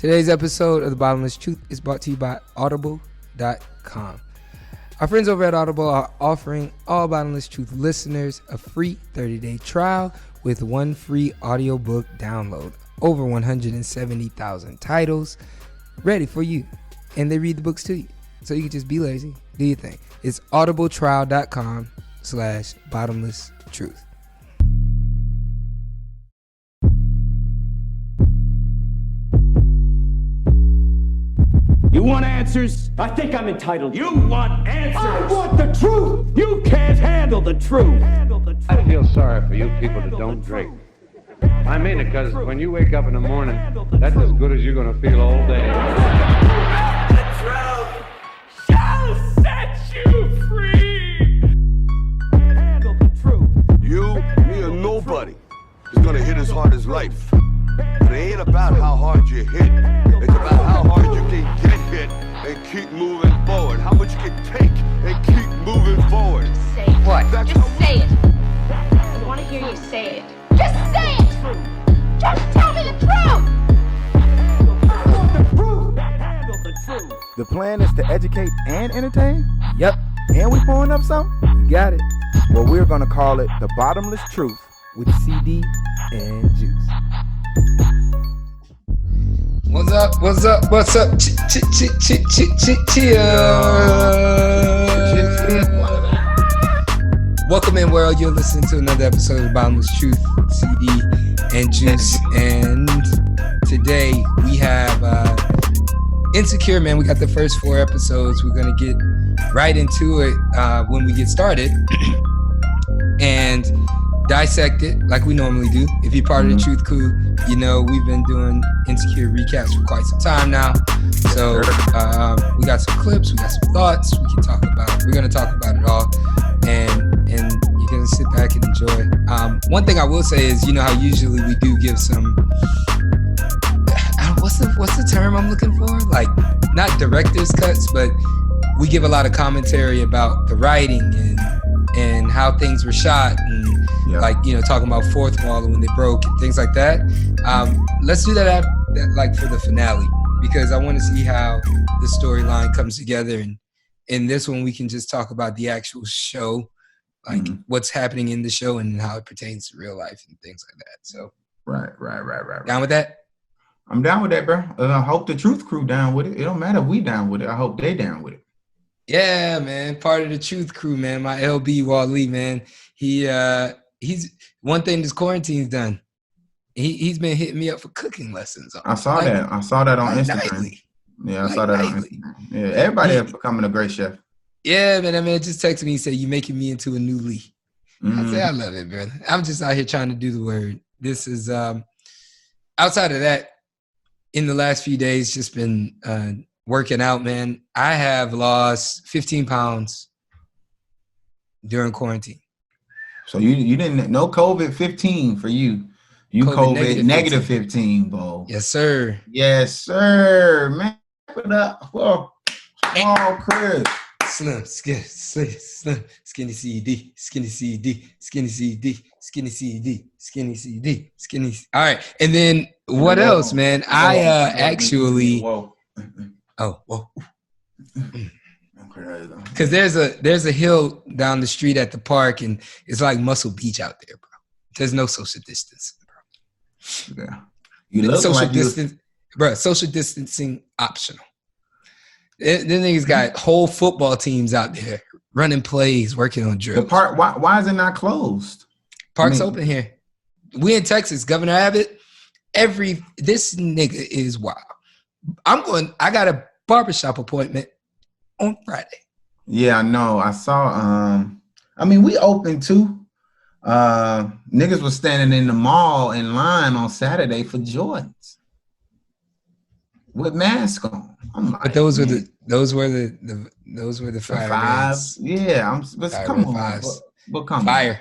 Today's episode of The Bottomless Truth is brought to you by Audible.com. Our friends over at Audible are offering all Bottomless Truth listeners a free 30-day trial with one free audiobook download. Over 170,000 titles ready for you. And they read the books to you. So you can just be lazy. Do your thing. It's audibletrial.com/bottomlesstruth. You want answers? I think I'm entitled. You want answers? I want the truth! You can't handle the truth. I feel sorry for you people that don't drink. I mean it, because when you wake up in the morning, that's as good as you're going to feel all day. The truth shall set you free. Handle the truth. You, me, or nobody is gonna hit as hard as life. But it ain't about how hard you hit. It's about how hard you can get hit and keep moving forward. How much you can take and keep moving forward. Say what? Just say it. I want to hear you say it. Just say it! Just tell me the truth! Handle the truth. The plan is to educate and entertain? Yep, And we pouring up something? you got it. Well, we're going to call it The Bottomless Truth with CD and Juice. What's up? What's up? What's up? Welcome in, world. You're listening to another episode of Bottomless Truth, CD and Juice. And today we have Insecure, man. We got the first 4 episodes. We're going to get right into it when we get started and dissect it like we normally do. If you're part of the Truth Crew, you know we've been doing Insecure recaps for quite some time now. So we got some clips, we got some thoughts. We're going to talk about it all, and you're going to sit back and enjoy. One thing I will say is, you know how usually we do give some, what's the term I'm looking for? Like, not director's cuts, but we give a lot of commentary about the writing and how things were shot, and like, you know, talking about fourth wall and when they broke and things like that. Let's do that like for the finale, because I want to see how the storyline comes together, and in this one we can just talk about the actual show, like what's happening in the show and how it pertains to real life and things like that. So Right. down with that? I'm down with that, bro. I hope the Truth Crew down with it. It don't matter if we down with it. I hope they down with it. Yeah, man. Part of the Truth Crew, man. My LB Wally, man. He's one thing this quarantine's done. He's been hitting me up for cooking lessons. I saw that on Instagram. Nightly. Yeah, I saw that on Instagram. Yeah, everybody is becoming a great chef. Yeah, man. That man just texted me and said, "You making me into a new Lee." I say, I love it, brother. I'm just out here trying to do the word. This is outside of that. In the last few days, just been working out, man. I have lost 15 pounds during quarantine. So you didn't, no COVID-15 for you. You COVID negative 15, Bo. Yes, sir. Yes, sir. Man, put up. Whoa. Oh, Chris. Slim, skinny CD. All right, and then what else, man? I actually. Whoa. Oh, whoa. Because there's a hill down the street at the park, and it's like Muscle Beach out there, bro. There's no social distancing, bro. Yeah. You look social like distance, bro. Social distancing optional. Then niggas got whole football teams out there running plays, working on drills. The park. Why is it not closed? Park's open here. We in Texas. Governor Abbott. This nigga is wild. I got a barbershop appointment on Friday. Yeah, I know. I saw. We open too. Niggas was standing in the mall in line on Saturday for Jordans with masks on. I'm like, but those were the fire. Five. Yeah, come on. Fives. But come fire. On.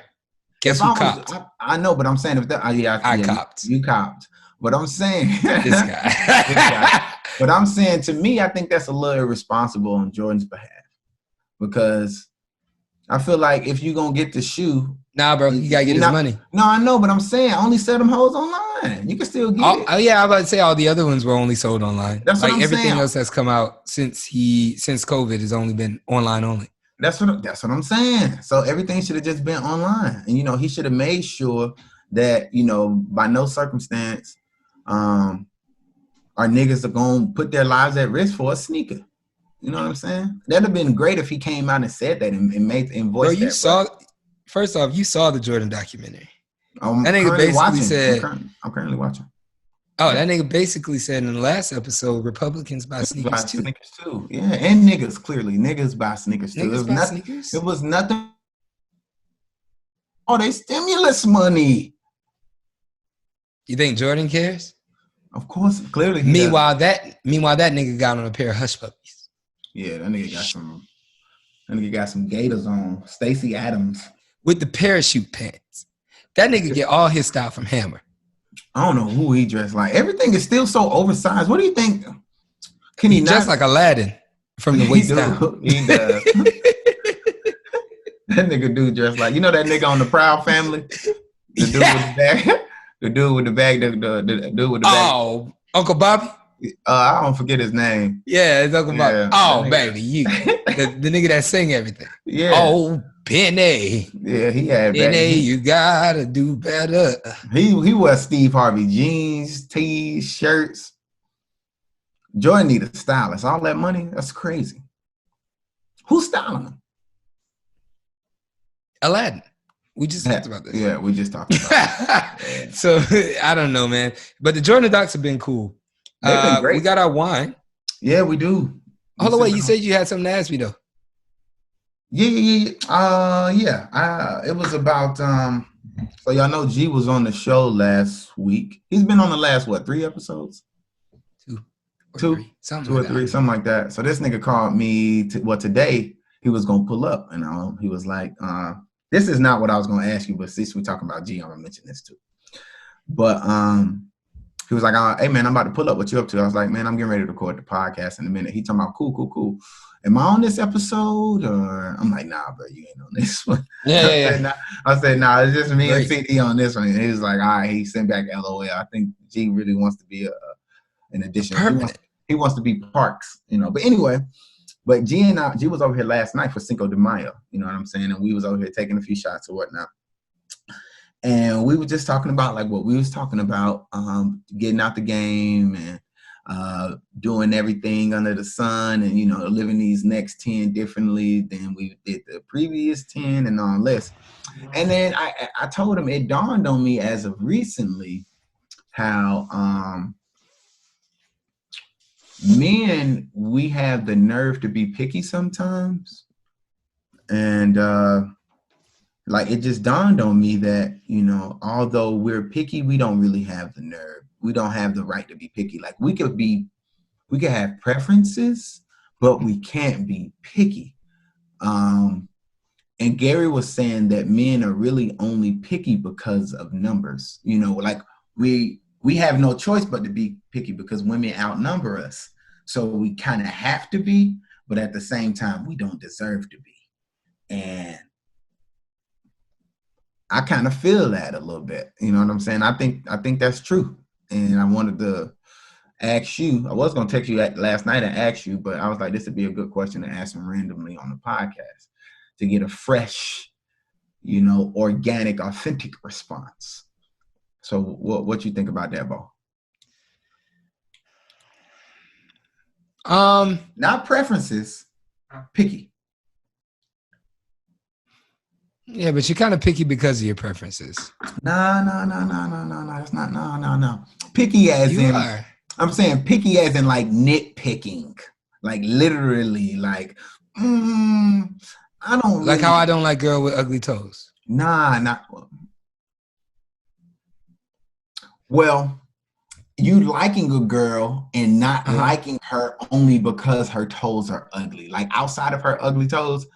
Guess who copped? I know, but I'm saying if that. I copped. You copped. But I'm saying this guy. But I'm saying, to me, I think that's a little irresponsible on Jordan's behalf, because I feel like if you're gonna get the shoe, nah, bro, you gotta get his money. No, I know, but I'm saying I only sell them hoes online. online. You can still get it. Oh yeah, I was about to say all the other ones were only sold online. That's what like I'm everything saying. else that's come out since COVID has only been online only. That's what I'm saying. So everything should have just been online, and he should have made sure that by no circumstance, our niggas are gonna put their lives at risk for a sneaker. You know what I'm saying? That'd have been great if he came out and said that and voiced Bro, that. First off, you saw the Jordan documentary. I'm That nigga currently basically watching. said, I'm currently watching. "Oh, that nigga basically said in the last episode, Republicans buy sneakers too. Sneakers too. Yeah, and niggas clearly niggas buy sneakers too. Niggas buy sneakers. It was nothing. Oh, they stimulus money. You think Jordan cares? Of course, clearly. Meanwhile, that nigga got on a pair of hush puppies. Yeah, that nigga got some Gators on. Stacey Adams with the parachute pants. That nigga get all his style from Hammer. I don't know who he dressed like. Everything is still so oversized. What do you think? Can he dress like Aladdin from the waist down? He does. That nigga do dress like that nigga on the Proud Family. The dude with the bag. The dude with the bag. The dude with the bag. Oh, Uncle Bobby. I don't forget his name. Yeah, it's Uncle Bobby. Yeah, oh, baby, you the nigga that sing everything. Yeah. Oh, Penny. Yeah, he had Penny, you gotta do better. He wore Steve Harvey jeans, tees, shirts. Jordan need a stylist. All that money, that's crazy. Who's styling him? Aladdin. We just talked about this. Yeah, we just talked about it. So I don't know, man. But the Jordan docs have been cool. They've been great. We got our wine. Yeah, we do. Hold on, wait. You said you had something to ask me though. Yeah. It was about so y'all know G was on the show last week. He's been on the last 3 episodes? Two or three, something like that. So this nigga called me today he was gonna pull up and he was like, this is not what I was gonna ask you, but since we're talking about G, I'm gonna mention this too. But he was like, hey man, I'm about to pull up. What you up to? I was like, man, I'm getting ready to record the podcast in a minute. He talking about cool. Am I on this episode? Or I'm like, nah, bro, you ain't on this one. Yeah. I said, nah, it's just me and CD on this one. And he was like, all right, he sent back LOL. I think G really wants to be an addition. He wants to be Parks, But anyway, G was over here last night for Cinco de Mayo, you know what I'm saying? And we was over here taking a few shots or whatnot. And we were just talking about like what we was talking about, getting out the game and doing everything under the sun and, living these next 10 differently than we did the previous 10 and all this. And then I told him it dawned on me as of recently how men, we have the nerve to be picky sometimes. And like it just dawned on me that, although we're picky, we don't really have the nerve. We don't have the right to be picky. Like we could have preferences, but we can't be picky. And Gary was saying that men are really only picky because of numbers. Like we have no choice but to be picky because women outnumber us. So we kind of have to be, but at the same time, we don't deserve to be. And I kind of feel that a little bit. You know what I'm saying? I think that's true. And I wanted to ask you, I was going to text you last night and ask you, but I was like, this would be a good question to ask him randomly on the podcast to get a fresh, organic, authentic response. So what you think about that, Bo? Not preferences, picky. Yeah, but you're kind of picky because of your preferences. No. That's not, no. Picky as you are. I'm saying picky as in like nitpicking. Like literally, like, I don't really, like how I don't like girl with ugly toes. Nah, not well. You liking a girl and not liking her only because her toes are ugly. Like outside of her ugly toes,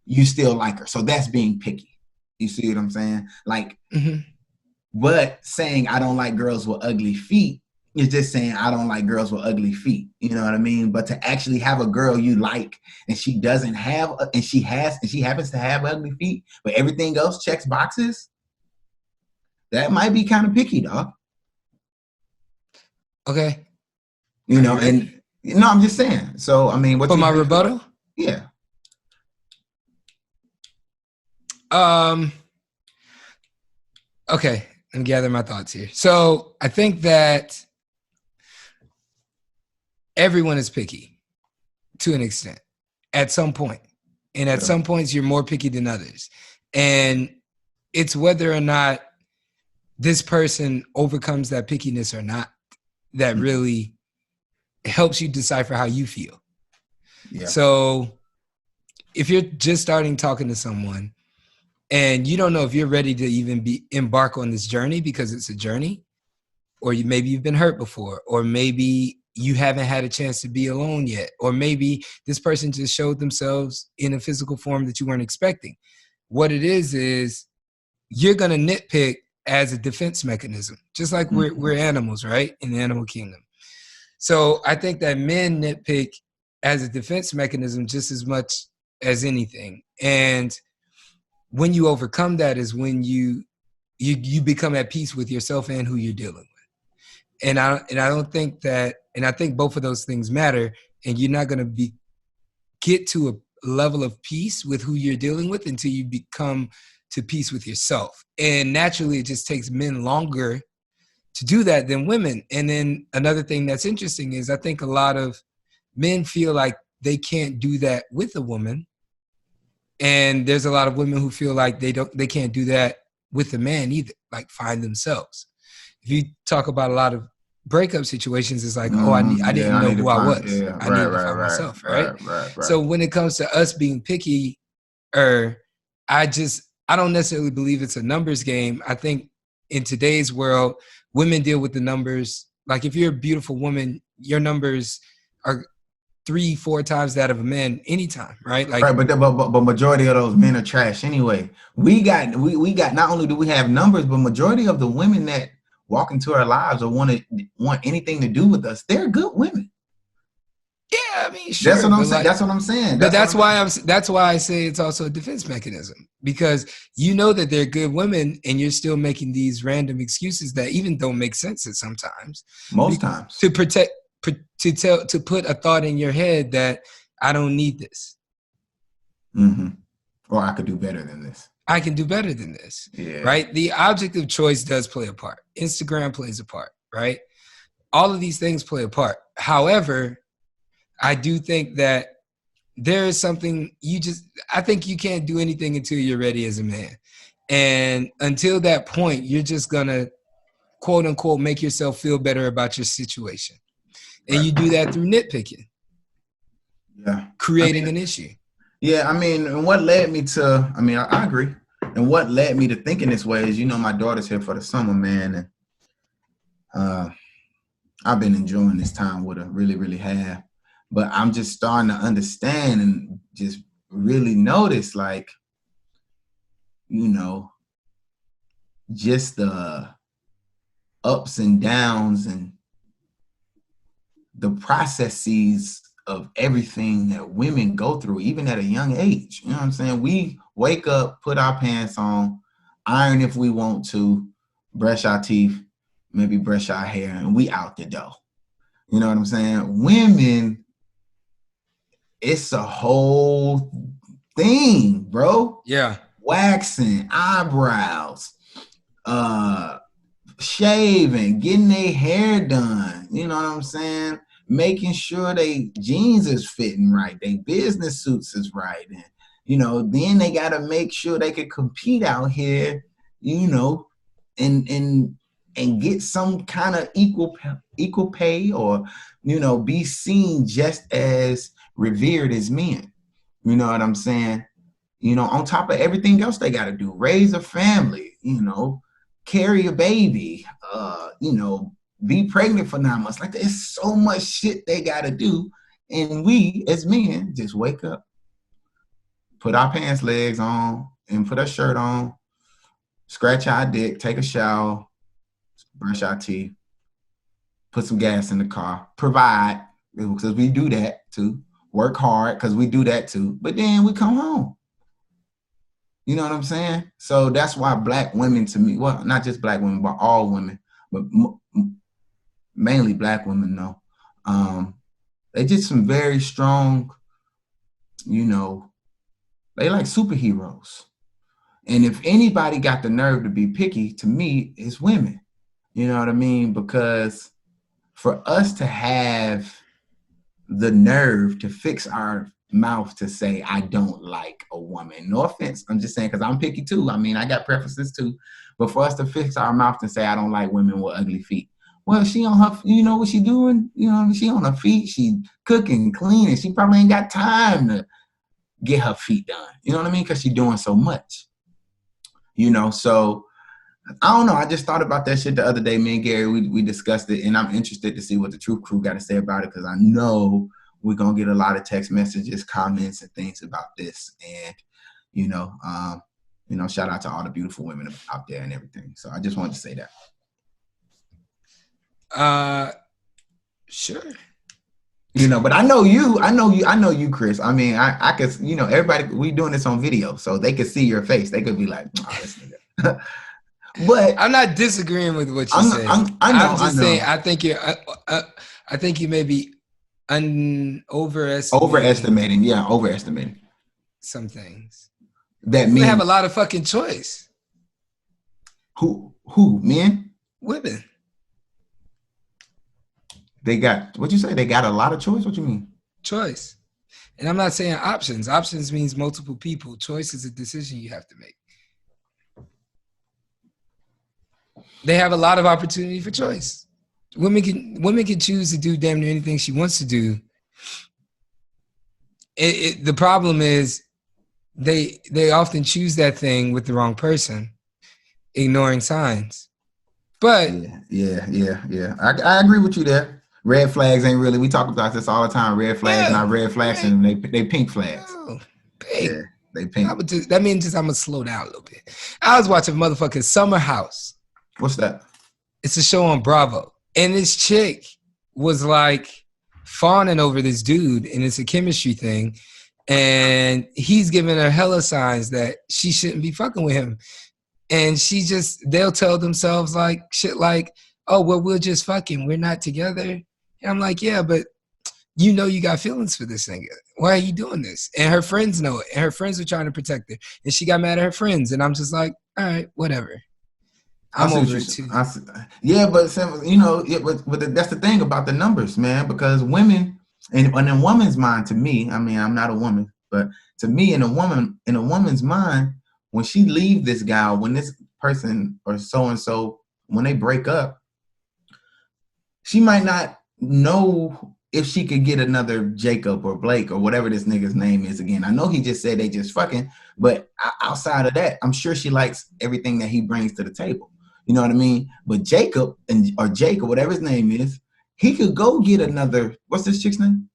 you still like her. So that's being picky. You see what I'm saying? Like, but saying I don't like girls with ugly feet is just saying I don't like girls with ugly feet. You know what I mean? But to actually have a girl you like and she doesn't have, and she happens to have ugly feet, but everything else checks boxes, that might be kind of picky, dog. Okay. You Are know, you ready? and I'm just saying. So I mean, what For you my ready for? rebuttal? Yeah. Okay, let me gather my thoughts here. So I think that everyone is picky to an extent at some point. And at Sure. some points, you're more picky than others. And it's whether or not this person overcomes that pickiness or not that really helps you decipher how you feel. Yeah. So if you're just starting talking to someone and you don't know if you're ready to even embark on this journey because it's a journey, or maybe you've been hurt before, or maybe you haven't had a chance to be alone yet, or maybe this person just showed themselves in a physical form that you weren't expecting. What it is you're going to nitpick as a defense mechanism, just like we're animals, right? In the animal kingdom. So I think that men nitpick as a defense mechanism just as much as anything. And when you overcome that is when you become at peace with yourself and who you're dealing with. And I don't think that, and I think both of those things matter. And you're not going to get to a level of peace with who you're dealing with until you become to peace with yourself. And naturally, it just takes men longer to do that than women. And then another thing that's interesting is I think a lot of men feel like they can't do that with a woman. And there's a lot of women who feel like they can't do that with a man either, like find themselves. If you talk about a lot of breakup situations, it's like, I didn't know who I was. Yeah, I needed to find myself, right? Right. So when it comes to us being picky, I don't necessarily believe it's a numbers game. I think in today's world, women deal with the numbers. Like if you're a beautiful woman, your numbers are 3-4 times that of a man anytime, right? Like, right, but majority of those men are trash anyway. We got not only do we have numbers, but majority of the women that walk into our lives or want anything to do with us, they're good women. yeah, I mean, sure. That's what I'm saying. That's what I'm saying. But that's why I say it's also a defense mechanism, because you know that they're good women and you're still making these random excuses that even don't make sense at sometimes. Most times. To protect, to put a thought in your head that I don't need this. Mm-hmm. Or I could do better than this. I can do better than this. Yeah. Right? The object of choice does play a part. Instagram plays a part, right? All of these things play a part. However, I do think that there is something I think you can't do anything until you're ready as a man. And until that point, you're just going to, quote unquote, make yourself feel better about your situation. And you do that through nitpicking. Yeah. Creating an issue. Yeah, I mean, and what led me to, I agree. And what led me to thinking this way is, my daughter's here for the summer, man. And I've been enjoying this time with her, really, really have. But I'm just starting to understand and just really notice, like, just the ups and downs and the processes of everything that women go through, even at a young age. You know what I'm saying? We wake up, put our pants on, iron if we want to, brush our teeth, maybe brush our hair, and we out the door. You know what I'm saying? Women, it's a whole thing, bro. Yeah. Waxing, eyebrows, shaving, getting their hair done. You know what I'm saying? Making sure they jeans is fitting right, they business suits is right, and then they got to make sure they can compete out here, and get some kind of equal pay, or be seen just as revered as men. You know what I'm saying? On top of everything else they got to do, raise a family, carry a baby, be pregnant for 9 months. Like, there's so much shit they got to do. And we, as men, just wake up, put our pants legs on, and put our shirt on, scratch our dick, take a shower, brush our teeth, put some gas in the car, provide, because we do that too. Work hard, because we do that too. But then we come home. You know what I'm saying? So that's why black women, to me, well, not just black women, but all women, but mainly black women though. They just some very strong, you know, they like superheroes. And if anybody got the nerve to be picky, to me, it's women. You know what I mean? Because for us to have the nerve to fix our mouth to say, I don't like a woman. No offense. I'm just saying, because I'm picky too. I mean, I got preferences too. But for us to fix our mouth to say, I don't like women with ugly feet. Well, she on her, you know what she doing? You know, she on her feet, she cooking, cleaning. She probably ain't got time to get her feet done. You know what I mean? Because she's doing so much. You know, so I don't know. I just thought about that shit the other day. Me and Gary, we discussed it, and I'm interested to see what the Truth Crew got to say about it, because I know we're gonna get a lot of text messages, comments, and things about this. And you know, shout out to all the beautiful women out there and everything. So I just wanted to say that. Sure. You know, but I know you, Chris. I mean, I could, you know, everybody, we doing this on video, so they could see your face. They could be like, oh, this nigga. But I'm not disagreeing with what you say. I'm just saying, I think you may be overestimating. Yeah, overestimating some things. That means we have a lot of fucking choice. Who, men? Women. They got, what you say? They got a lot of choice? What you mean? Choice. And I'm not saying options. Options means multiple people. Choice is a decision you have to make. They have a lot of opportunity for choice. Women can choose to do damn near anything she wants to do. The problem is they often choose that thing with the wrong person, ignoring signs. But yeah. I agree with you there. Red flags ain't really, we talk about this all the time. Red flags, not red flags, and they pink flags. Oh, pink. Yeah, they pink. That means just I'm gonna slow down a little bit. I was watching motherfucking Summer House. What's that? It's a show on Bravo. And this chick was like fawning over this dude, and it's a chemistry thing. And he's giving her hella signs that she shouldn't be fucking with him. And they'll tell themselves like shit like, oh, well, we'll just fucking, we're not together. And I'm like, yeah, but you know you got feelings for this nigga. Why are you doing this? And her friends know it. And her friends are trying to protect her. And she got mad at her friends. And I'm just like, all right, whatever. I'm over it too. Yeah, but you know, but that's the thing about the numbers, man. Because women, and in a woman's mind, to me, I mean, I'm not a woman, but to me, in a woman's mind, when she leave this guy, when this person or so and so, when they break up, she might not know if she could get another Jacob or Blake or whatever this nigga's name is again. I know he just said they just fucking, but outside of that, I'm sure she likes everything that he brings to the table. You know what I mean? But Jacob or Jake or whatever his name is, he could go get another, what's this chick's name?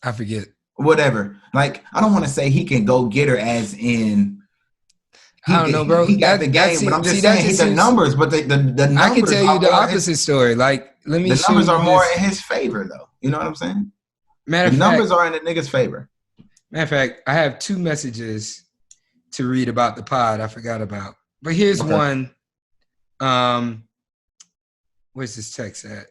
I forget. Whatever. Like, I don't want to say he can go get her as in, I don't know, bro. He got the game, but I'm just saying he's the numbers, but the numbers. I can tell you the opposite story. Like, let me. The numbers are more in his favor, though. You know what I'm saying? The numbers are in the nigga's favor. Matter of fact, I have 2 messages to read about the pod I forgot about. But here's one. Where's this text at?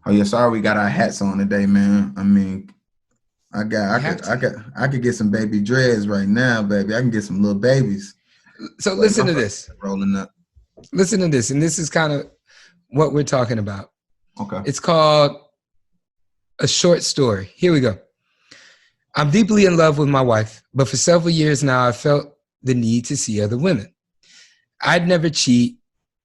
Oh yeah, sorry we got our hats on today, man. I mean, I could get some baby dreads right now, baby. I can get some little babies. So listen to this. Rolling up. Listen to this, and this is kind of what we're talking about. Okay. It's called A Short Story. Here we go. I'm deeply in love with my wife, but for several years now, I felt the need to see other women. I'd never cheat,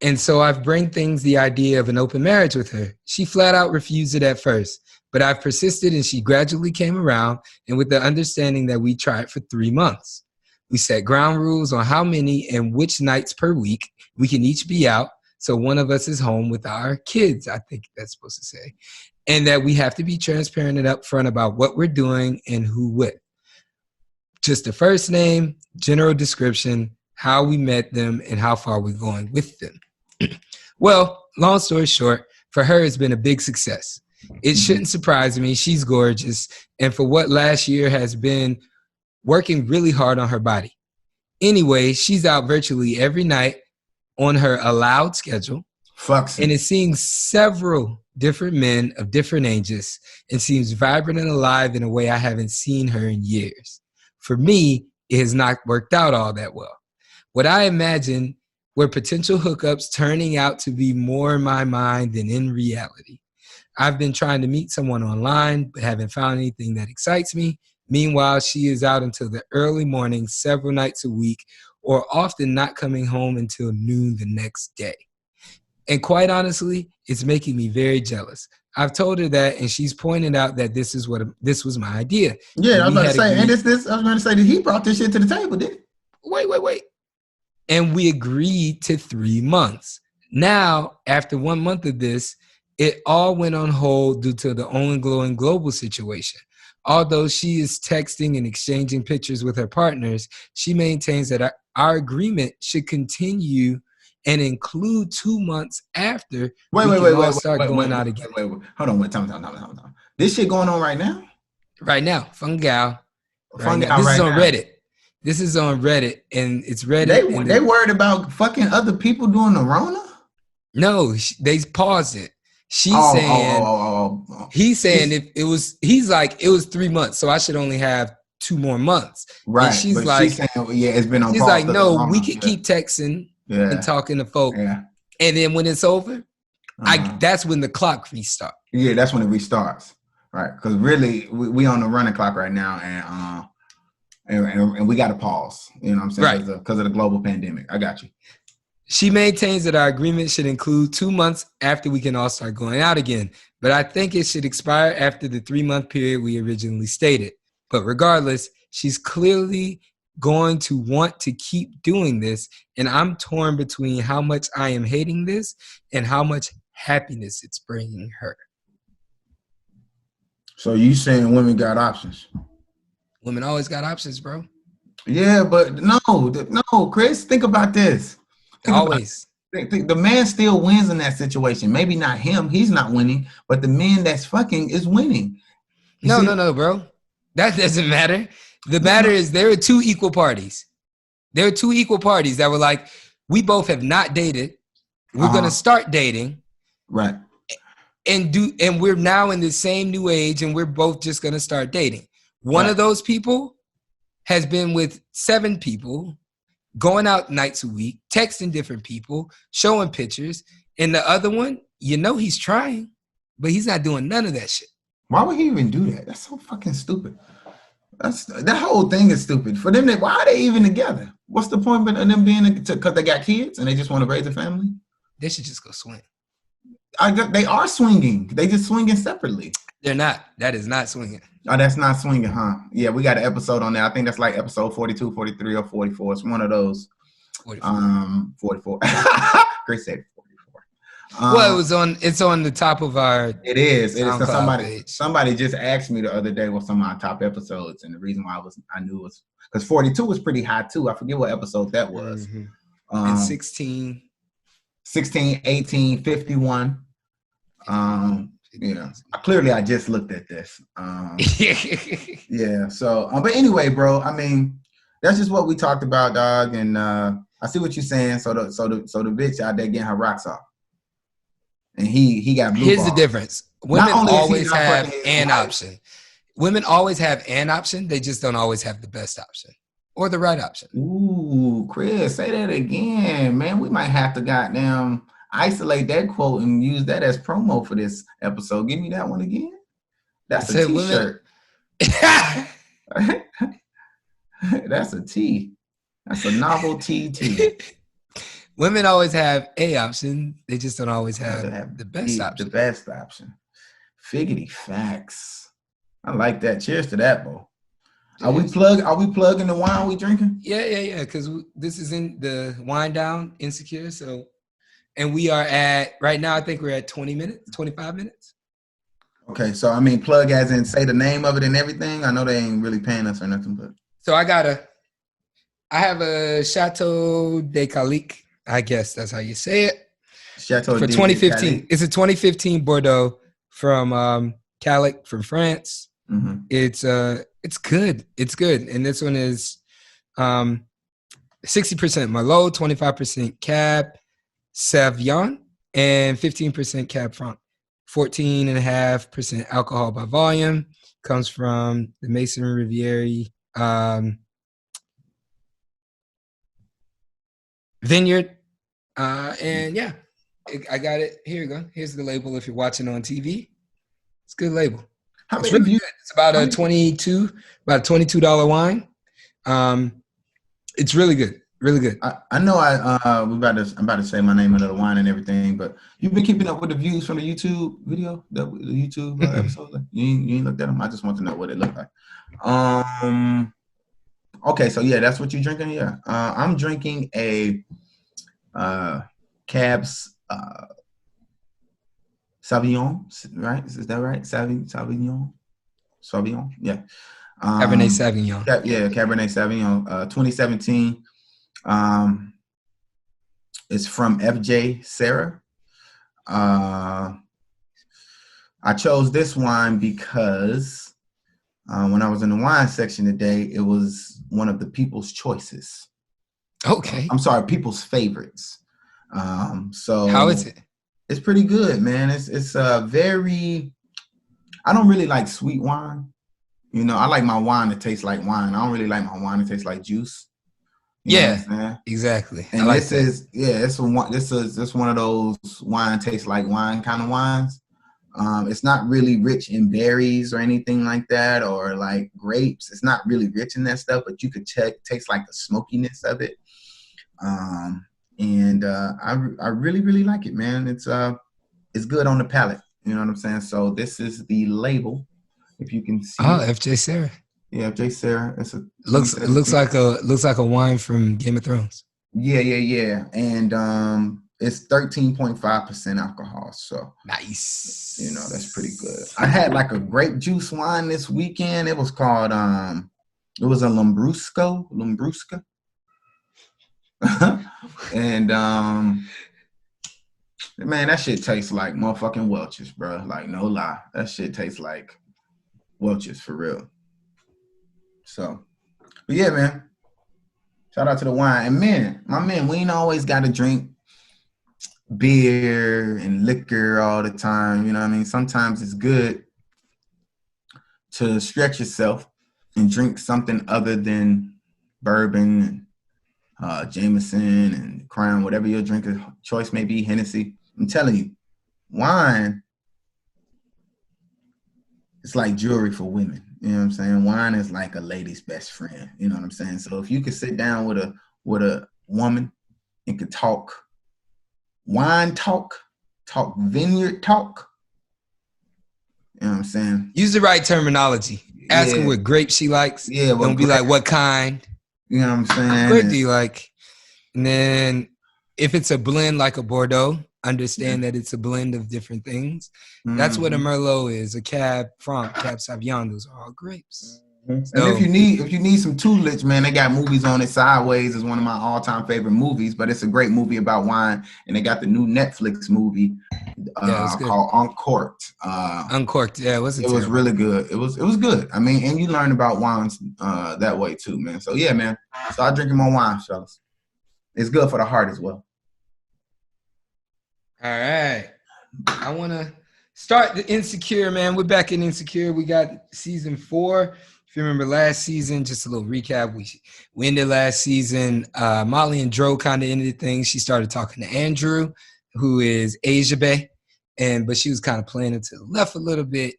and so I've bring things the idea of an open marriage with her. She flat out refused it at first, but I've persisted, and she gradually came around, and with the understanding that we tried for 3 months. We set ground rules on how many and which nights per week we can each be out, so one of us is home with our kids, I think that's supposed to say, and that we have to be transparent and upfront about what we're doing and who with. Just the first name, general description, how we met them, and how far we're going with them. Well, long story short, for her, it's been a big success. It shouldn't surprise me. She's gorgeous. And for what last year has been working really hard on her body. Anyway, she's out virtually every night on her allowed schedule Fucks and it. is seeing several different men of different ages and seems vibrant and alive in a way I haven't seen her in years. For me, it has not worked out all that well. What I imagine were potential hookups turning out to be more in my mind than in reality. I've been trying to meet someone online, but haven't found anything that excites me. Meanwhile, she is out until the early morning, several nights a week, or often not coming home until noon the next day. And quite honestly, it's making me very jealous. I've told her that, and she's pointed out that this was my idea. Yeah, And I was we about to had say, and agreed- I was going to say that he brought this shit to the table, didn't he? Wait. And we agreed to 3 months. Now, after 1 month of this, it all went on hold due to the ongoing global situation. Although she is texting and exchanging pictures with her partners, she maintains that our agreement should continue and include 2 months after we can all start going out again. Wait. Hold on, wait, time. This shit going on right now? Right now, Fungal. Right now. Fungal This right is on now. Reddit. This is on Reddit, and it's Reddit. They worried about fucking other people doing the Rona? No, they paused it. She's saying, he's saying he's like, it was 3 months, so I should only have 2 more months. Right. And she's but like, she's saying, yeah, it's been on she's pause like, for no, the we Rona. can keep texting and talking to folk. Yeah. And then when it's over, that's when the clock restarts. Yeah, that's when it restarts. Right. Because really, we on the running clock right now, and we got to pause. You know what I'm saying? Right. Because of the global pandemic. I got you. She maintains that our agreement should include 2 months after we can all start going out again. But I think it should expire after the 3-month period we originally stated. But regardless, she's clearly going to want to keep doing this. And I'm torn between how much I am hating this and how much happiness it's bringing her. So you saying women got options? Women always got options, bro. Yeah, but no, Chris, think about this. Always. The man still wins in that situation. Maybe not him. He's not winning, but the man that's fucking is winning. No, bro. That doesn't matter. The matter is there are 2 equal parties. There are 2 equal parties that were like, we both have not dated. We're going to start dating. Right. And we're now in the same new age, and we're both just going to start dating. One of those people has been with 7 people, going out nights a week, texting different people, showing pictures. And the other one, he's trying, but he's not doing none of that shit. Why would he even do that? That's so fucking stupid. That whole thing is stupid. For them, why are they even together? What's the point of them being because they got kids and they just want to raise a family? They should just go swing. They are swinging. They just swinging separately. They're not. That is not swinging. Oh, that's not swinging, huh? Yeah, we got an episode on that. I think that's like episode 42, 43, or 44. It's one of those. 44. Chris said 44. Well, it's on the top of our. It is. It is. Somebody just asked me the other day what some of my top episodes, and the reason why I knew it was because 42 was pretty high too. I forget what episode that was. Mm-hmm. And 16, 18, 51. Yeah. Clearly, I just looked at this. Yeah. So, but anyway, bro. I mean, that's just what we talked about, dog. And I see what you're saying. So the bitch out there getting her rocks off, and he got blue. Here's the difference. Women always have an option. Women always have an option. They just don't always have the best option or the right option. Ooh, Chris, say that again, man. We might have to goddamn isolate that quote and use that as promo for this episode. Give me that one again. That's a t-shirt. That's a tee. That's a novelty tee. Women always have a option. They just don't always have the best option. The best option. Figgity facts. I like that. Cheers to that, bro. Are we plugging the wine we drinking? Yeah. Because this is in the wind down Insecure. So, and we are at right now. I think we're at 25 minutes. Okay, so I mean, plug as in say the name of it and everything. I know they ain't really paying us or nothing, but so I have a Chateau de Calic. I guess that's how you say it. Chateau for 2015. It's a 2015 Bordeaux from Calic from France. Mm-hmm. It's good. It's good. And this one is 60% Merlot, 25% Cab Sauvignon, and 15% Cab Franc. 14.5% alcohol by volume. Comes from the Mason Riviere vineyard. And yeah, I got it. Here you go. Here's the label if you're watching on TV. It's a good label. How It's many really views? good. It's about a $22 wine. It's really good. Really good. I know I'm about to say my name under the wine and everything, but you've been keeping up with the views from the YouTube video, the YouTube episode. Like, you ain't looked at them. I just want to know what it looked like. Okay, so yeah, that's what you're drinking. Yeah, I'm drinking a Cab's Sauvignon, right? Is that right? Sauvignon, yeah. Cabernet Sauvignon. Yeah, Cabernet Sauvignon, 2017. It's from FJ Sarah. I chose this wine because when I was in the wine section today, it was one of the people's choices. Okay. I'm sorry, people's favorites. So how is it? It's pretty good, man. It's very. I don't really like sweet wine. You know, I like my wine to taste like wine. I don't really like my wine to taste like juice. You know what I'm saying? Exactly. And I like this is one of those wine tastes like wine kind of wines. It's not really rich in berries or anything like that, or like grapes. It's not really rich in that stuff, but you could taste like the smokiness of it. And I really, really like it, man. It's good on the palate. You know what I'm saying? So this is the label, if you can see. Oh, FJ Sarah. Yeah, FJ Sarah. It looks like a wine from Game of Thrones. Yeah. And it's 13.5% alcohol. So nice. You know, that's pretty good. I had like a grape juice wine this weekend. It was called it was a Lambrusco. And man, that shit tastes like motherfucking Welch's, bro. Like, no lie. That shit tastes like Welch's for real. So, but yeah, man. Shout out to the wine. And man, my man, we ain't always got to drink beer and liquor all the time. You know what I mean? Sometimes it's good to stretch yourself and drink something other than bourbon, Jameson and Crown, whatever your drink of choice may be, Hennessy. I'm telling you, wine is like jewelry for women. You know what I'm saying? Wine is like a lady's best friend. You know what I'm saying? So if you could sit down with a woman and could talk wine talk vineyard talk, you know what I'm saying? Use the right terminology. Ask her what grape she likes. Yeah, don't be like, what kind? You know what I'm saying? What grape do you like? And then if it's a blend like a Bordeaux, understand that it's a blend of different things. Mm-hmm. That's what a Merlot is, a Cab Franc, Cab Sauvignon. Those are all grapes. Mm-hmm. So, and if you need some Tulich, man, they got movies on it. Sideways is one of my all-time favorite movies, but it's a great movie about wine. And they got the new Netflix movie called Uncorked. Uncorked, yeah, it was really good. It was good. I mean, and you learn about wines that way too, man. So yeah, man. Start drinking more wine, fellas. It's good for the heart as well. All right. I want to start the Insecure, man. We're back in Insecure. We got season 4. If you remember last season, just a little recap. We ended last season. Molly and Dro kind of ended things. She started talking to Andrew, who is Asia Bay, but she was kind of playing it to the left a little bit.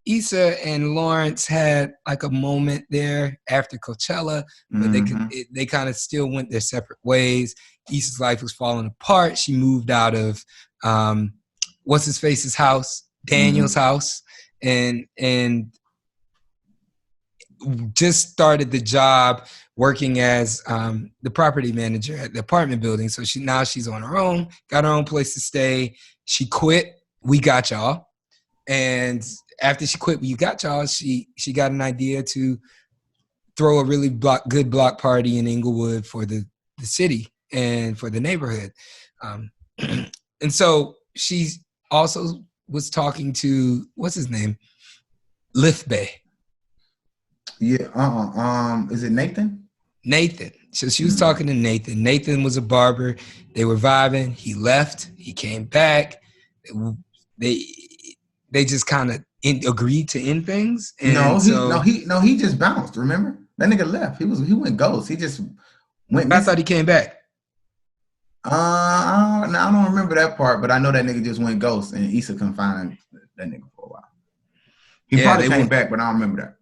Issa and Lawrence had like a moment there after Coachella, but they kind of still went their separate ways. Issa's life was falling apart. She moved out of what's his face's house, Daniel's house, and just started the job working as the property manager at the apartment building. So she's on her own, got her own place to stay. She quit We Got Y'all, and after she quit We Got Y'all, she got an idea to throw a really good block party in Inglewood for the city and for the neighborhood. And so she also was talking to, what's his name? Lith Bay. Yeah, is it Nathan? Nathan. So she was talking to Nathan. Nathan was a barber. They were vibing. He left. He came back. They just kind of agreed to end things. And he just bounced. Remember, that nigga left. He went ghost. He just went. I thought he came back. I don't remember that part, but I know that nigga just went ghost, and Issa confined that nigga for a while. He probably came back, but I don't remember that.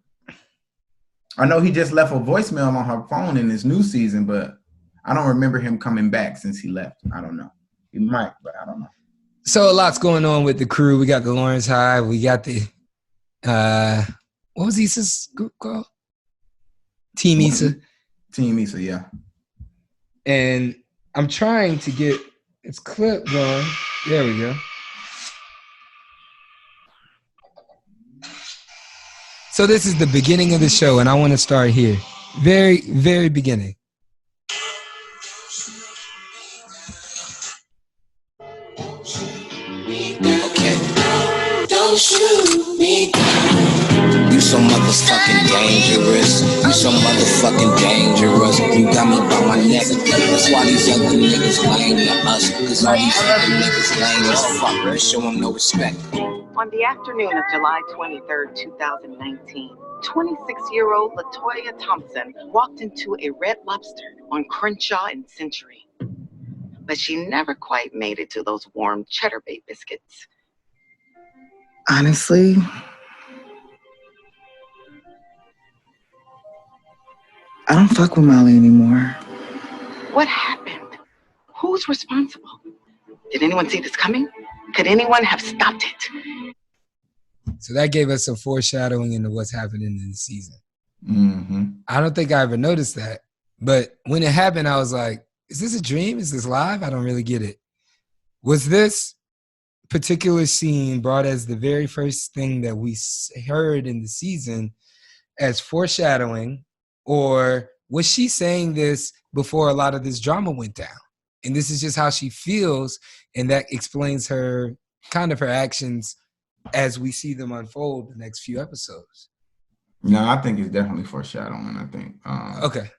I know he just left a voicemail on her phone in this new season, but I don't remember him coming back since he left. I don't know. He might, but I don't know. So a lot's going on with the crew. We got the Lawrence Hive. We got the what was Issa's group called? Team Issa. Team Issa, yeah. And I'm trying to get its clip going. There we go. So this is the beginning of the show, and I want to start here. Very, very beginning. Okay. Don't shoot me down. You so motherfucking dangerous. You so motherfucking dangerous. You got me by my neck. That's why these other niggas lame to us. Cause all these other niggas lame as fuck. We show them no respect. On the afternoon of July 23rd, 2019, 26-year-old Latoya Thompson walked into a Red Lobster on Crenshaw and Century. But she never quite made it to those warm Cheddar Bay biscuits. Honestly, I don't fuck with Molly anymore. What happened? Who's responsible? Did anyone see this coming? Could anyone have stopped it? So that gave us some foreshadowing into what's happening in the season. Mm-hmm. I don't think I ever noticed that. But when it happened, I was like, is this a dream? Is this live? I don't really get it. Was this particular scene brought as the very first thing that we heard in the season as foreshadowing, or was she saying this before a lot of this drama went down? And this is just how she feels, and that explains her actions as we see them unfold the next few episodes. No, I think it's definitely foreshadowing. I think. Okay.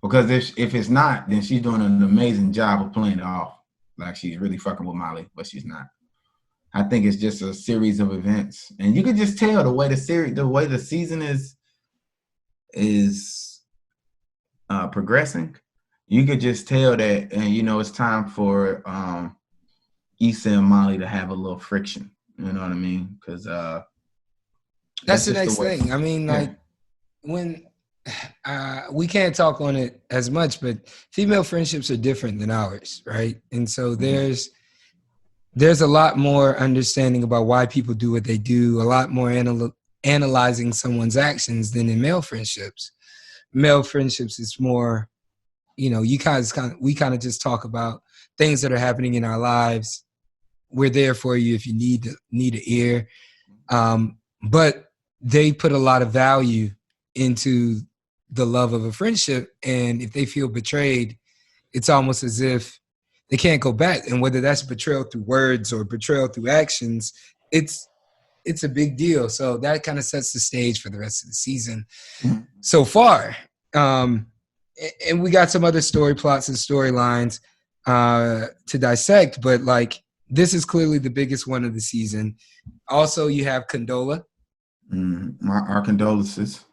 Because if it's not, then she's doing an amazing job of playing it off like she's really fucking with Molly, but she's not. I think it's just a series of events, and you could just tell the way the season is progressing. You could just tell that, and it's time for Issa and Molly to have a little friction. You know what I mean? Because that's the next thing. I mean, like when we can't talk on it as much, but female friendships are different than ours, right? And so there's a lot more understanding about why people do what they do, a lot more analyzing someone's actions than in male friendships. Male friendships is more, we kind of just talk about things that are happening in our lives. We're there for you if you need an ear. But they put a lot of value into the love of a friendship. And if they feel betrayed, it's almost as if they can't go back. And whether that's betrayal through words or betrayal through actions, it's a big deal. So that kind of sets the stage for the rest of the season so far. And we got some other story plots and storylines to dissect, but like this is clearly the biggest one of the season. Also, you have Condola. Our condolences.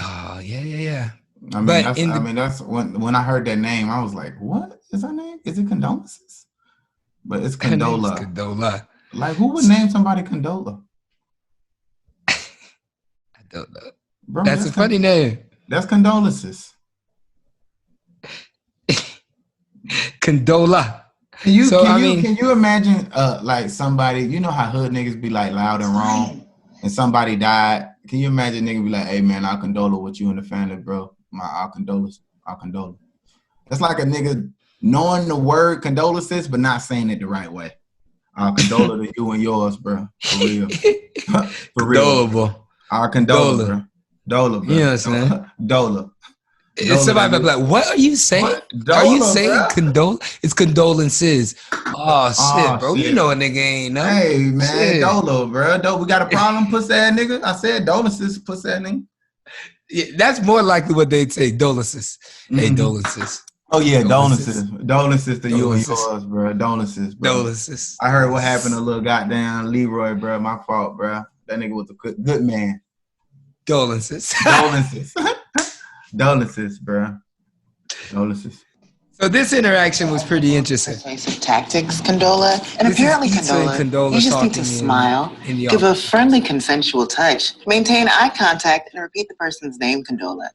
Oh, yeah. That's when I heard that name, I was like, what is her name? Is it Condolences? But it's Condola. Condola. Like, who would name somebody Condola? I don't know. Bro, that's a funny name. That's Condolences. Condola. Can you imagine like somebody, you know how hood niggas be like loud and wrong and somebody died? Can you imagine nigga be like, hey man, I'll condole with you and the family, bro. I'll condole. That's like a nigga knowing the word condolences but not saying it the right way. I'll condole to you and yours, bro. For real. For real. Dolable. I'll condole, bro. Dola, bro. You know what I'm saying? Dola. Somebody might be like, what are you saying? What? Are you Dola, saying bruh? It's condolences. Oh, shit, bro. Shit. You know a nigga ain't know. Hey, man, Shit. Dolo, bro. We got a problem, pussy ass nigga. I said Dolences, pussy ass nigga. Yeah, that's more likely what they'd say. Dolences. Hey, Dolences. Oh yeah, Dolences. Dolences to you and Dolences. yours, bro. Dolences, bro. Dolences. I heard what happened to little goddamn Leroy, bro. My fault, bro. That nigga was a good man. Dolences. Dolences. Dolences, bro. Dolences. So this interaction was pretty interesting. Persuasive tactics, Condola. And This is apparently, Issa and Condola you just need talking to in smile, the give a office. friendly, consensual touch, maintain eye contact, and repeat the person's name, Condola.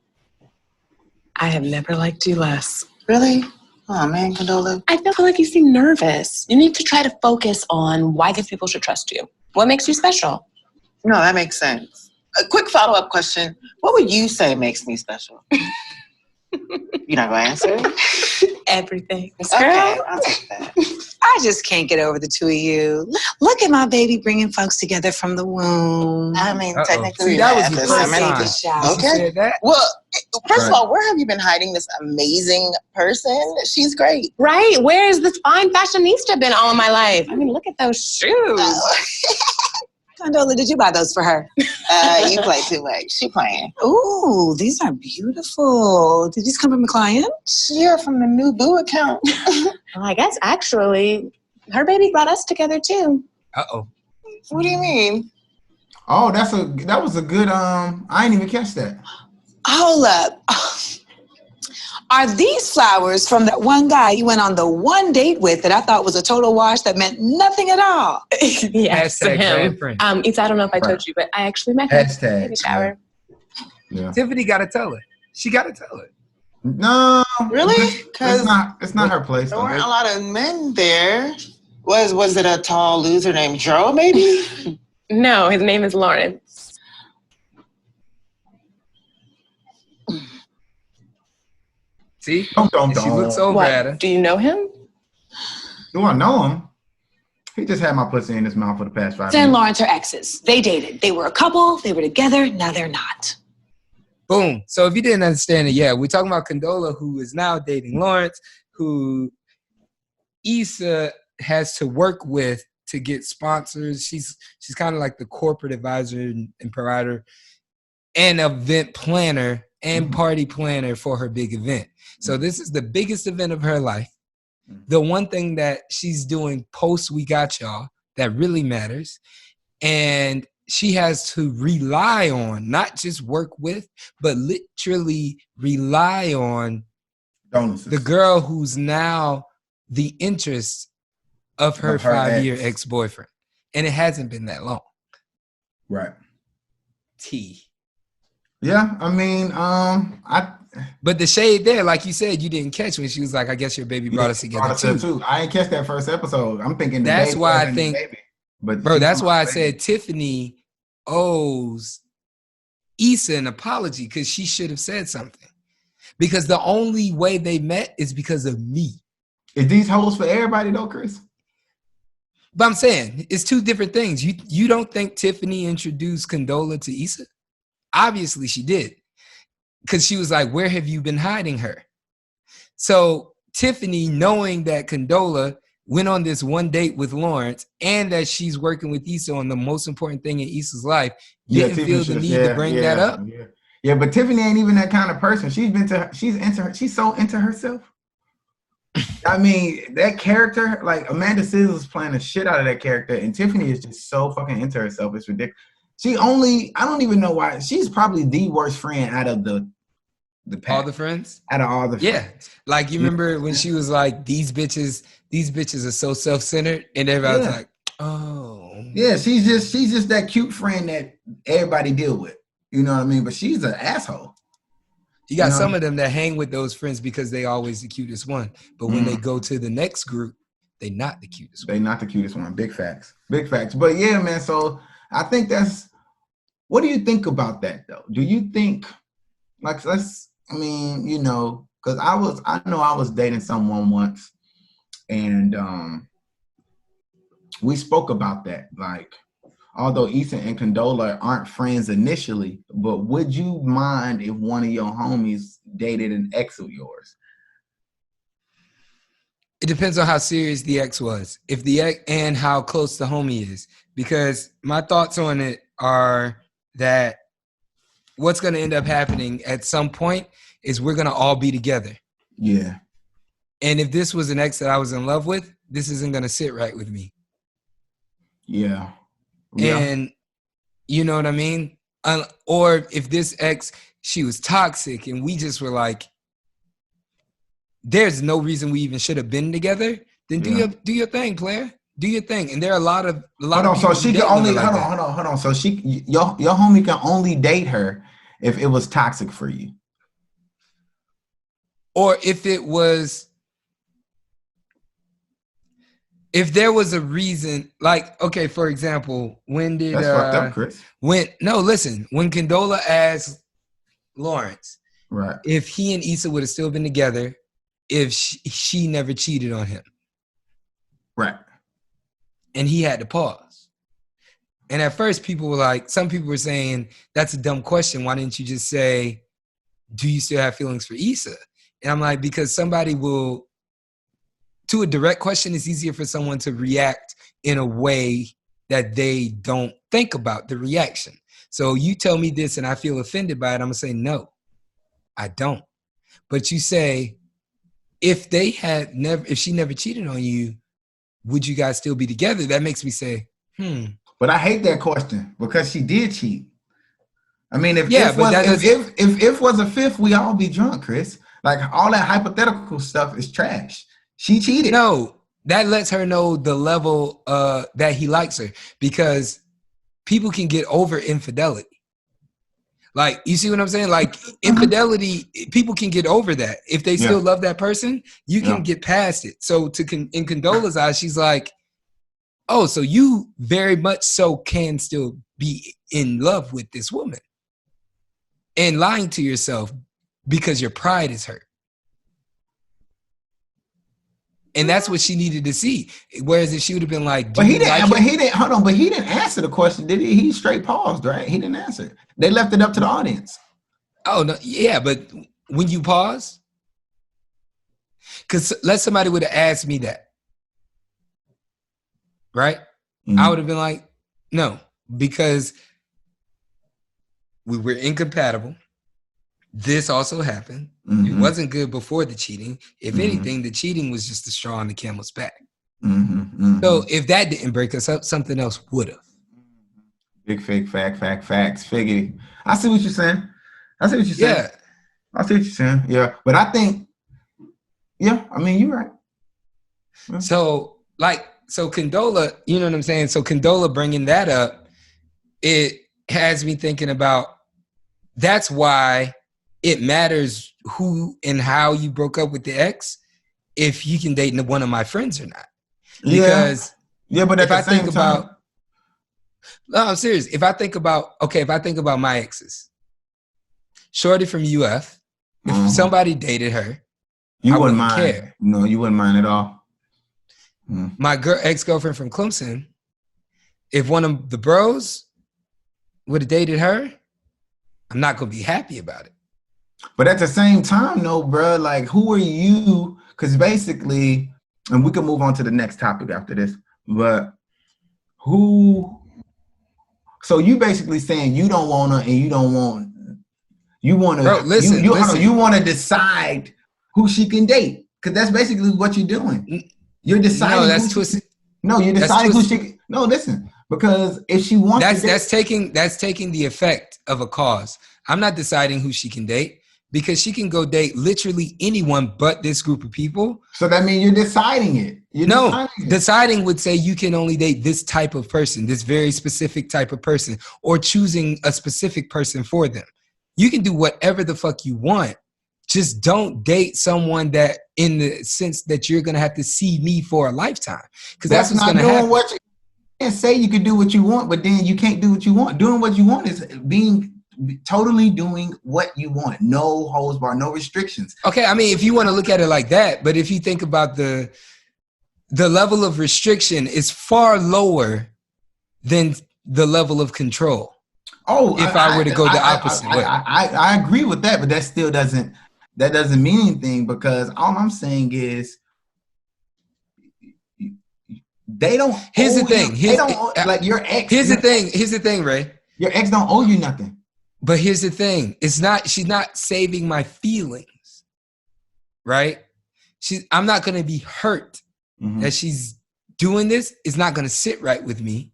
I have never liked you less. Really? Oh, man, Condola. I feel like you seem nervous. You need to try to focus on why these people should trust you. What makes you special? No, that makes sense. A quick follow-up question. What would you say makes me special? You're not going to answer? Everything. Okay, I'll take that. I just can't get over the two of you. Look at my baby bringing folks together from the womb. I mean, technically, See, that was at the the first same time. time. She said that? Well, first of Right. all, where have you been hiding this amazing person? She's great. Right? Where has this fine fashionista been all of my life? I mean, look at those shoes. Condola, did you buy those for her? You play too much. She playing. Ooh, these are beautiful. Did these come from a client? Yeah, from the new Boo account. Well, I guess actually, her baby brought us together too. Uh-oh. What do you mean? Oh, that was a good I didn't even catch that. Hold up. Are these flowers from that one guy you went on the one date with that I thought was a total wash that meant nothing at all? Yes, Hashtag him. bad friend. It's, I don't know if I told you, but I actually met him. Hashtag. Baby shower. Yeah. Tiffany got to tell her. She got to tell her. No. Really? It's not her place. There though. weren't a lot of men there. Was it a tall loser named Joe, maybe? No, his name is Lawrence. See? Don't. She looks over at her. What? Do you know him? Do I know him? He just had my pussy in his mouth for the past 5 Jen and minutes. Lawrence are exes. They dated. They were a couple. They were together. Now they're not. Boom. So if you didn't understand it, yeah, we're talking about Condola, who is now dating Lawrence, who Issa has to work with to get sponsors. She's kind of like the corporate advisor and provider and event planner and party planner for her big event. So this is the biggest event of her life. The one thing that she's doing post We Got Y'all that really matters. And she has to rely on, not just work with, but literally rely on Dolences. the girl who's now the interest of her Of her 5-year ex. ex-boyfriend. And it hasn't been that long. Right. T. Yeah, I mean, But the shade there, like you said, you didn't catch when she was like, I guess your baby brought us together too. I ain't catch that first episode. I'm thinking the That's baby why I wasn't the think, baby. But bro, that's why I baby. said Tiffany owes Issa an apology because she should have said something. Because the only way they met is because of me. Is these hoes for everybody though, Chris? But I'm saying it's two different things. You don't think Tiffany introduced Condola to Issa? Obviously she did. Because she was like, where have you been hiding her? So Tiffany, knowing that Condola went on this one date with Lawrence and that she's working with Issa on the most important thing in Issa's life, didn't Tiffany feel the need to bring that up. Yeah, but Tiffany ain't even that kind of person. She's so into herself. I mean, that character, like Amanda Seales is playing the shit out of that character, and Tiffany is just so fucking into herself. It's ridiculous. I don't even know why. She's probably the worst friend out of the pack. All the friends? Out of all the friends. Yeah. Like you remember when she was like, these bitches are so self-centered, and everybody's like, oh. Yeah, she's just that cute friend that everybody deal with. You know what I mean? But she's an asshole. You got some of them that hang with those friends because they always the cutest one. But when they go to the next group, they not the cutest one. They not the cutest one. Big facts. Big facts. But yeah, man, so I think what do you think about that though? Do you think because I know I was dating someone once and we spoke about that. Like, although Issa and Condola aren't friends initially, but would you mind if one of your homies dated an ex of yours? It depends on how serious the ex was, if the ex and how close the homie is. Because my thoughts on it are that what's going to end up happening at some point is we're going to all be together. Yeah. And if this was an ex that I was in love with, this isn't going to sit right with me. Yeah. And you know what I mean? Or if this ex, she was toxic and we just were like, there's no reason we even should have been together, then do your thing, player. Do your thing. And there are a lot of people. So she can only hold on. So your homie can only date her if it was toxic for you. Or if there was a reason, like, okay, for example, when did that's fucked up, Chris? When Condola asked Lawrence, right, if he and Issa would have still been together if she never cheated on him. Right. And he had to pause. And at first some people were saying, that's a dumb question. Why didn't you just say, do you still have feelings for Issa? And I'm like, because to a direct question, it's easier for someone to react in a way that they don't think about the reaction. So you tell me this and I feel offended by it, I'm going to say, no, I don't. But you say, if she never cheated on you, would you guys still be together? That makes me say, But I hate that question because she did cheat. I mean, if was a fifth, we all be drunk, Chris. Like all that hypothetical stuff is trash. She cheated. No, that lets her know the level that he likes her, because people can get over infidelity. Like, you see what I'm saying? Like, infidelity, people can get over that. If they still love that person, you can get past it. So in Condola's eyes, she's like, oh, so you very much so can still be in love with this woman. And lying to yourself because your pride is hurt. And that's what she needed to see. Whereas if she would have been like, he didn't answer the question, did he? He straight paused, right? He didn't answer. They left it up to the audience. Oh, no, yeah, but when you pause, because somebody would have asked me that, right? Mm-hmm. I would have been like, no, because we were incompatible. This also happened. Mm-hmm. It wasn't good before the cheating. If anything, the cheating was just the straw on the camel's back. Mm-hmm. So if that didn't break us up, something else would have. Big fake facts. Figgity. I see what you're saying. I see what you're saying. Yeah. But I think, I mean, you're right. Yeah. So Condola, you know what I'm saying? So Condola bringing that up, it has me thinking about, that's why it matters who and how you broke up with the ex, if you can date one of my friends or not. Because but at the same time, no, I'm serious. If I think about my exes, Shorty from UF, if somebody dated her, I wouldn't mind. Care. No, you wouldn't mind at all. My ex-girlfriend from Clemson, if one of the bros would have dated her, I'm not going to be happy about it. But at the same time, no, bro, like, who are you? Because basically, and we can move on to the next topic after this, but so you basically saying you don't want to, and you want to, listen. You want to decide who she can date, because that's basically what you're doing. You're deciding. No, that's twisted. You're deciding who she can. No, listen, because if she wants that's taking the effect of a cause. I'm not deciding who she can date, because she can go date literally anyone but this group of people. So that means you're deciding it. Deciding would say you can only date this type of person, this very specific type of person, or choosing a specific person for them. You can do whatever the fuck you want. Just don't date someone that, in the sense that you're going to have to see me for a lifetime. Because that's what's going to happen. You can't say you can do what you want, but then you can't do what you want. Doing what you want is totally doing what you want. No holds barred, no restrictions. Okay, I mean, if you want to look at it like that, but if you think about the level of restriction is far lower than the level of control. Oh, if I were to go the opposite way. I agree with that, but that still doesn't mean anything, because all I'm saying is they don't. Here's the thing. Like your ex. Here's the thing, Ray. Your ex don't owe you nothing. But here's the thing. She's not saving my feelings, right? I'm not going to be hurt that she's doing this. It's not going to sit right with me.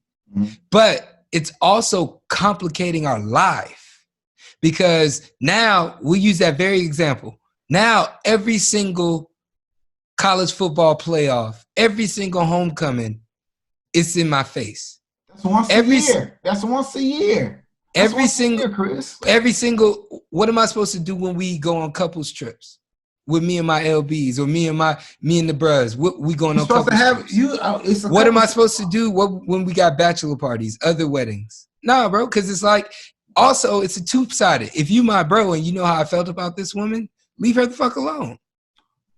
But it's also complicating our life, because now we'll use that very example. Now every single college football playoff, every single homecoming, it's in my face. That's once a year. That's once a year. Every single, what am I supposed to do when we go on couples trips with me and my LBs, or me and the bros? We going on couples trips. What am I supposed to do when we got bachelor parties, other weddings? Nah, bro, because it's like, also it's a two-sided. If you my bro and you know how I felt about this woman, leave her the fuck alone.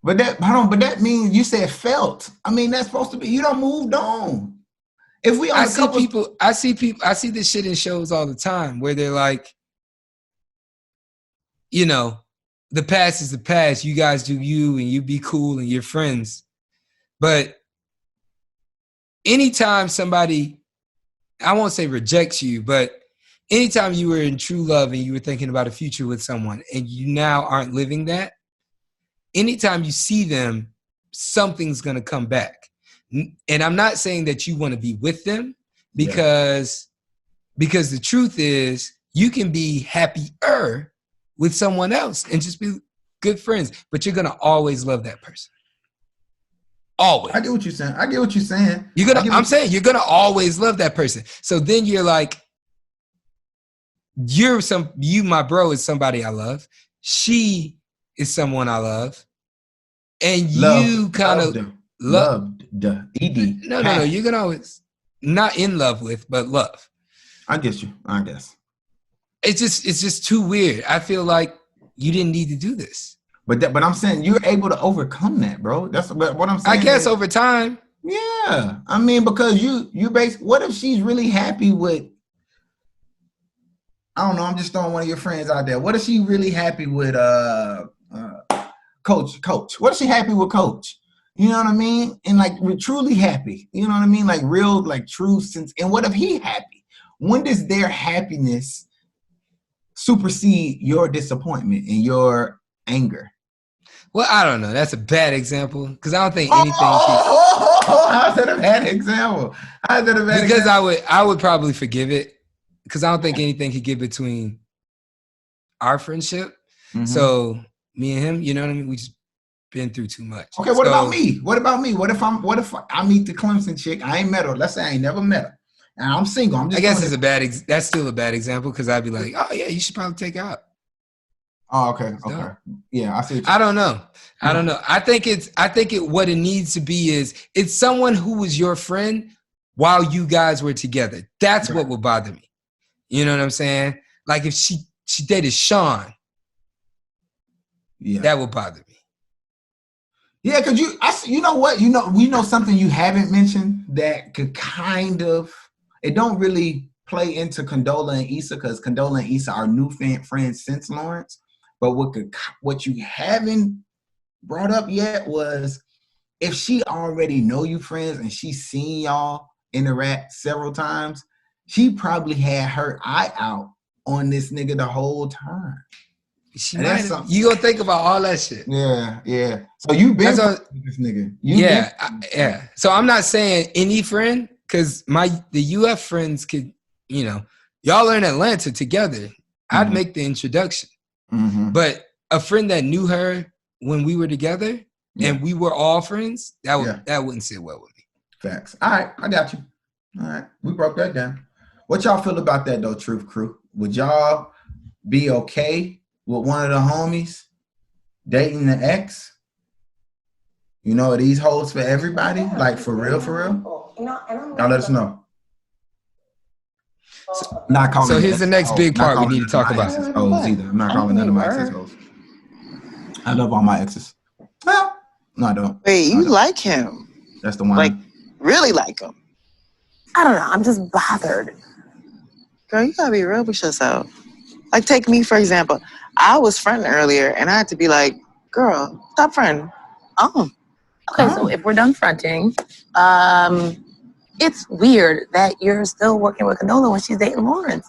But that means you said felt. I mean, that's supposed to be, you don't moved on. If we I see this shit in shows all the time where they're like, you know, the past is the past. You guys do you, and you be cool, and you're friends. But anytime somebody, I won't say rejects you, but anytime you were in true love and you were thinking about a future with someone and you now aren't living that, anytime you see them, something's going to come back. And I'm not saying that you want to be with them, because the truth is you can be happier with someone else and just be good friends, but you're going to always love that person. Always. I get what you're saying. I'm saying you're going to always love that person. So then you're like, you, my bro, is somebody I love. She is someone I love. And you kind of loved the ED. No. You're gonna always not in love with, but love. I get you. I guess. It's just too weird. I feel like you didn't need to do this. But I'm saying you're able to overcome that, bro. That's what I'm saying. I guess over time. Yeah. I mean, because you basically, what if she's really happy with, I don't know, I'm just throwing one of your friends out there. What if she really happy with Coach? What if she happy with Coach? You know what I mean? And like, we're truly happy. You know what I mean? Like real, like true sense. And what if he happy? When does their happiness supersede your disappointment and your anger? Well, I don't know. That's a bad example, because I don't think anything. How's that a bad example? Because I would probably forgive it, because I don't think anything could get between our friendship. So me and him, you know what I mean? We just been through too much. Okay, what about me? What if I meet the Clemson chick? I ain't met her. Let's say I ain't never met her, and I'm single. I guess that's still a bad example, because I'd be like, oh yeah, you should probably take her out. Oh, okay. Yeah, I see. I don't know. I think what it needs to be is, it's someone who was your friend while you guys were together. That's what would bother me. You know what I'm saying? Like if she dated Sean, that would bother me. Yeah, because you know what? We know something you haven't mentioned that could kind of, it don't really play into Condola and Issa, because Condola and Issa are new friends since Lawrence. But what you haven't brought up yet was, if she already know you friends and she's seen y'all interact several times, she probably had her eye out on this nigga the whole time. You gonna think about all that shit. Yeah. So you been with this nigga. Yeah. So I'm not saying any friend, because the UF friends could, y'all are in Atlanta together. I'd make the introduction. But a friend that knew her when we were together and we were all friends, that wouldn't sit well with me. Facts. All right, I got you. All right, we broke that down. What y'all feel about that though, Truth Crew? Would y'all be okay with one of the homies dating the ex? You know, are these hoes for everybody? Like for real? Y'all let us know. So here's the next big part we need to talk about. Either. I'm not calling none of my exes hoes. I love all my exes. Well, no, I don't. Wait, you like him? That's the one. Like, really like him? I don't know. I'm just bothered. Girl, you gotta be real with yourself. Like, take me, for example. I was fronting earlier, and I had to be like, girl, stop fronting. Oh. Okay, so if we're done fronting, it's weird that you're still working with Canola when she's dating Lawrence.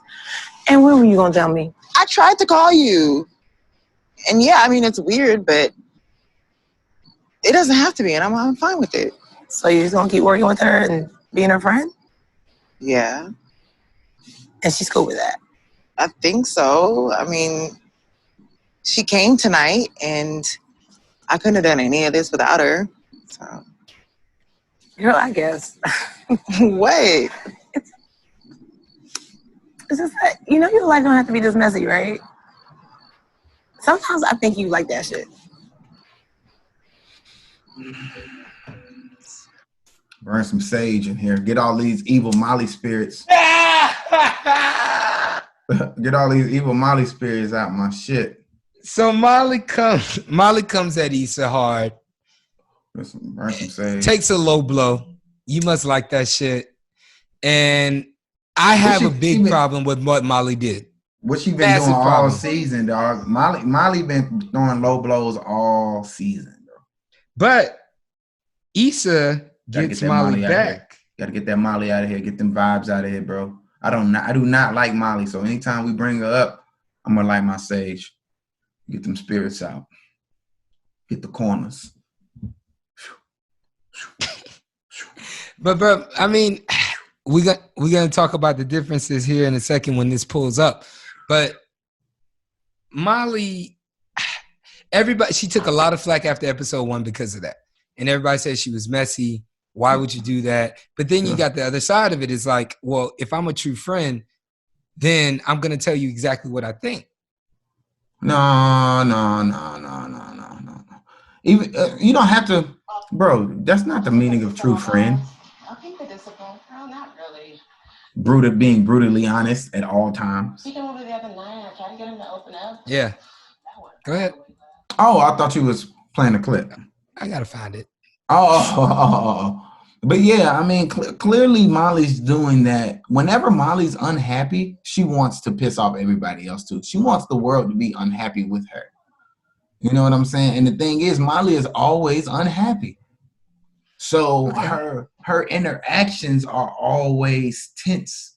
And when were you gonna tell me? I tried to call you. And yeah, I mean, it's weird, but it doesn't have to be, and I'm fine with it. So you're just gonna keep working with her and being her friend? Yeah. And she's cool with that? I think so. I mean, she came tonight, and I couldn't have done any of this without her. So. Girl, I guess. Wait. It's just that, you know, your life don't have to be this messy, right? Sometimes I think you like that shit. Burn some sage in here. Get all these evil Molly spirits. Get all these evil Molly spirits out my shit. So Molly comes at Issa hard. Burn some sage. Takes a low blow. You must like that shit. And I have a big problem with what Molly did. What she been doing all season, dog. Molly been throwing low blows all season, bro. But Issa gets Molly back. Gotta get that Molly out of here. Get them vibes out of here, bro. I do not like Molly. So anytime we bring her up, I'm gonna light my sage. Get them spirits out. Get the corners. But bro, I mean, we're gonna talk about the differences here in a second when this pulls up. But Molly, she took a lot of flack after episode 1 because of that. And everybody said she was messy. Why would you do that? But then you got the other side of it. Is like, well, if I'm a true friend, then I'm gonna tell you exactly what I think. No. Even you don't have to, bro. That's not the meaning of true friend. I'll keep the discipline. No, not really. Being brutally honest at all times. He came over the other night. I tried to get him to open up. Yeah. Go ahead. Oh, I thought you was playing a clip. I gotta find it. Oh. But yeah, I mean, clearly Molly's doing that. Whenever Molly's unhappy, she wants to piss off everybody else too. She wants the world to be unhappy with her. You know what I'm saying? And the thing is, Molly is always unhappy. So her interactions are always tense